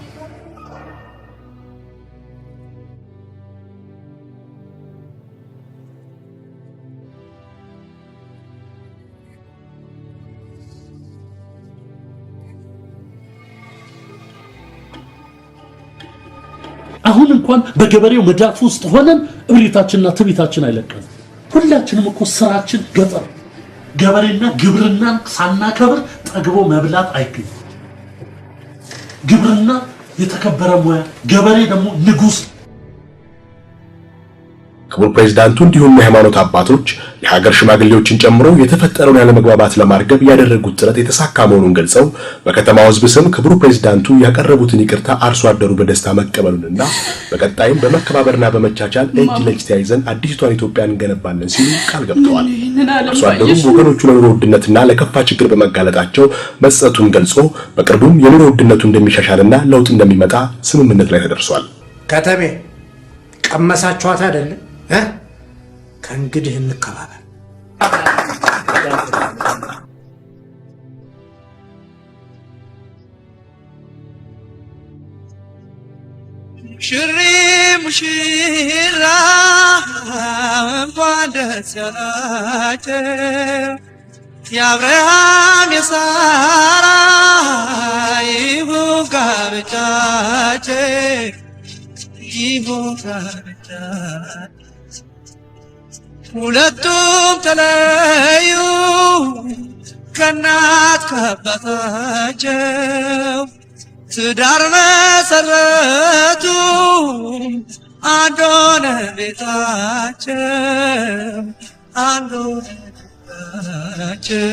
አሁን እንኳን በገበሬው መዳፍ ውስጥ ሆነን እብሪታችንና ትዕቢታችን አይለቀም። ሁላችንም እኮ ስራችን ገጠር ገበሬና ግብርናን ሳናከብር ጠግቦ መብላት አይገኝም። ግብርና የተከበረ ሙያ፣ ገበሬ ደግሞ ንጉስ። ክቡር ፕሬዝዳንቱ እንዲሁም የሃይማኖት አባቶች የሀገር ሽማግሌዎችን ጨምሮ የተፈጠረውን ያለመግባባት ለማርገብ ያደረጉት ጥረት የተሳካ መሆኑን ገልጸው በከተማው ሕዝብ ስም ክቡር ፕሬዝዳንቱ ያቀረቡትን ይቅርታ አርሶ አደሩ በደስታ መቀበሉንና በቀጣይም በመከባበርና በመቻቻል እጅ ለእጅ ተያይዘን አዲስቷን ኢትዮጵያን እንገነባለን ሲሉ ቃል ገብተዋል። አርሶ አደሩ ወገኖቹ ለኑሮ ውድነትና ለከፋ ችግር በመጋለጣቸው መጸጸቱን ገልጾ በቅርቡም የኑሮ ውድነቱ እንደሚሻሻልና ለውጥ እንደሚመጣ ስምምነት ላይ ተደርሷል። ከተሜ ቀመሳችኋት አይደለ? ከእንግዲህ እንከባበር። ሙሽሪ ሙሽራ እንኳን ደስ ያላችሁ የአብርሃም የሳራ ይሁን ጋብቻችሁ ይሁን ጋብቻችሁ ሁለቱም ተለዩ ከእናት ከአባታቸው ትዳር መሰረቱ አንድ ሆነ ቤታቸው አንድ ሆነ ቤታቸው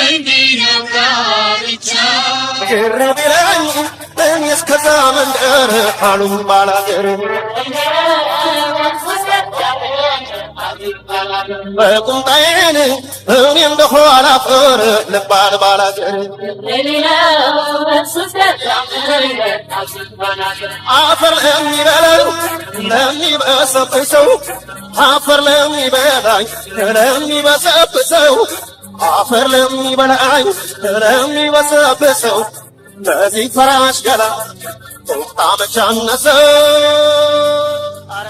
እንዲህ ነው ጋብቻ ግር ቢለኝ እኔ እስከዛ መንደር አሉም ባላገር በቁምጣዬን እኔ እንደኋላ ፍር ልባል ባላገር አፈር ለሚበላኝ ለሚበሰብሰው አፈር ለሚበላኝ ለሚበሰብሰው አፈር ለሚበላኝ ለሚበሰብሰው ለዚህ ፈራሽ ገላ ቁጣ መቻነሰው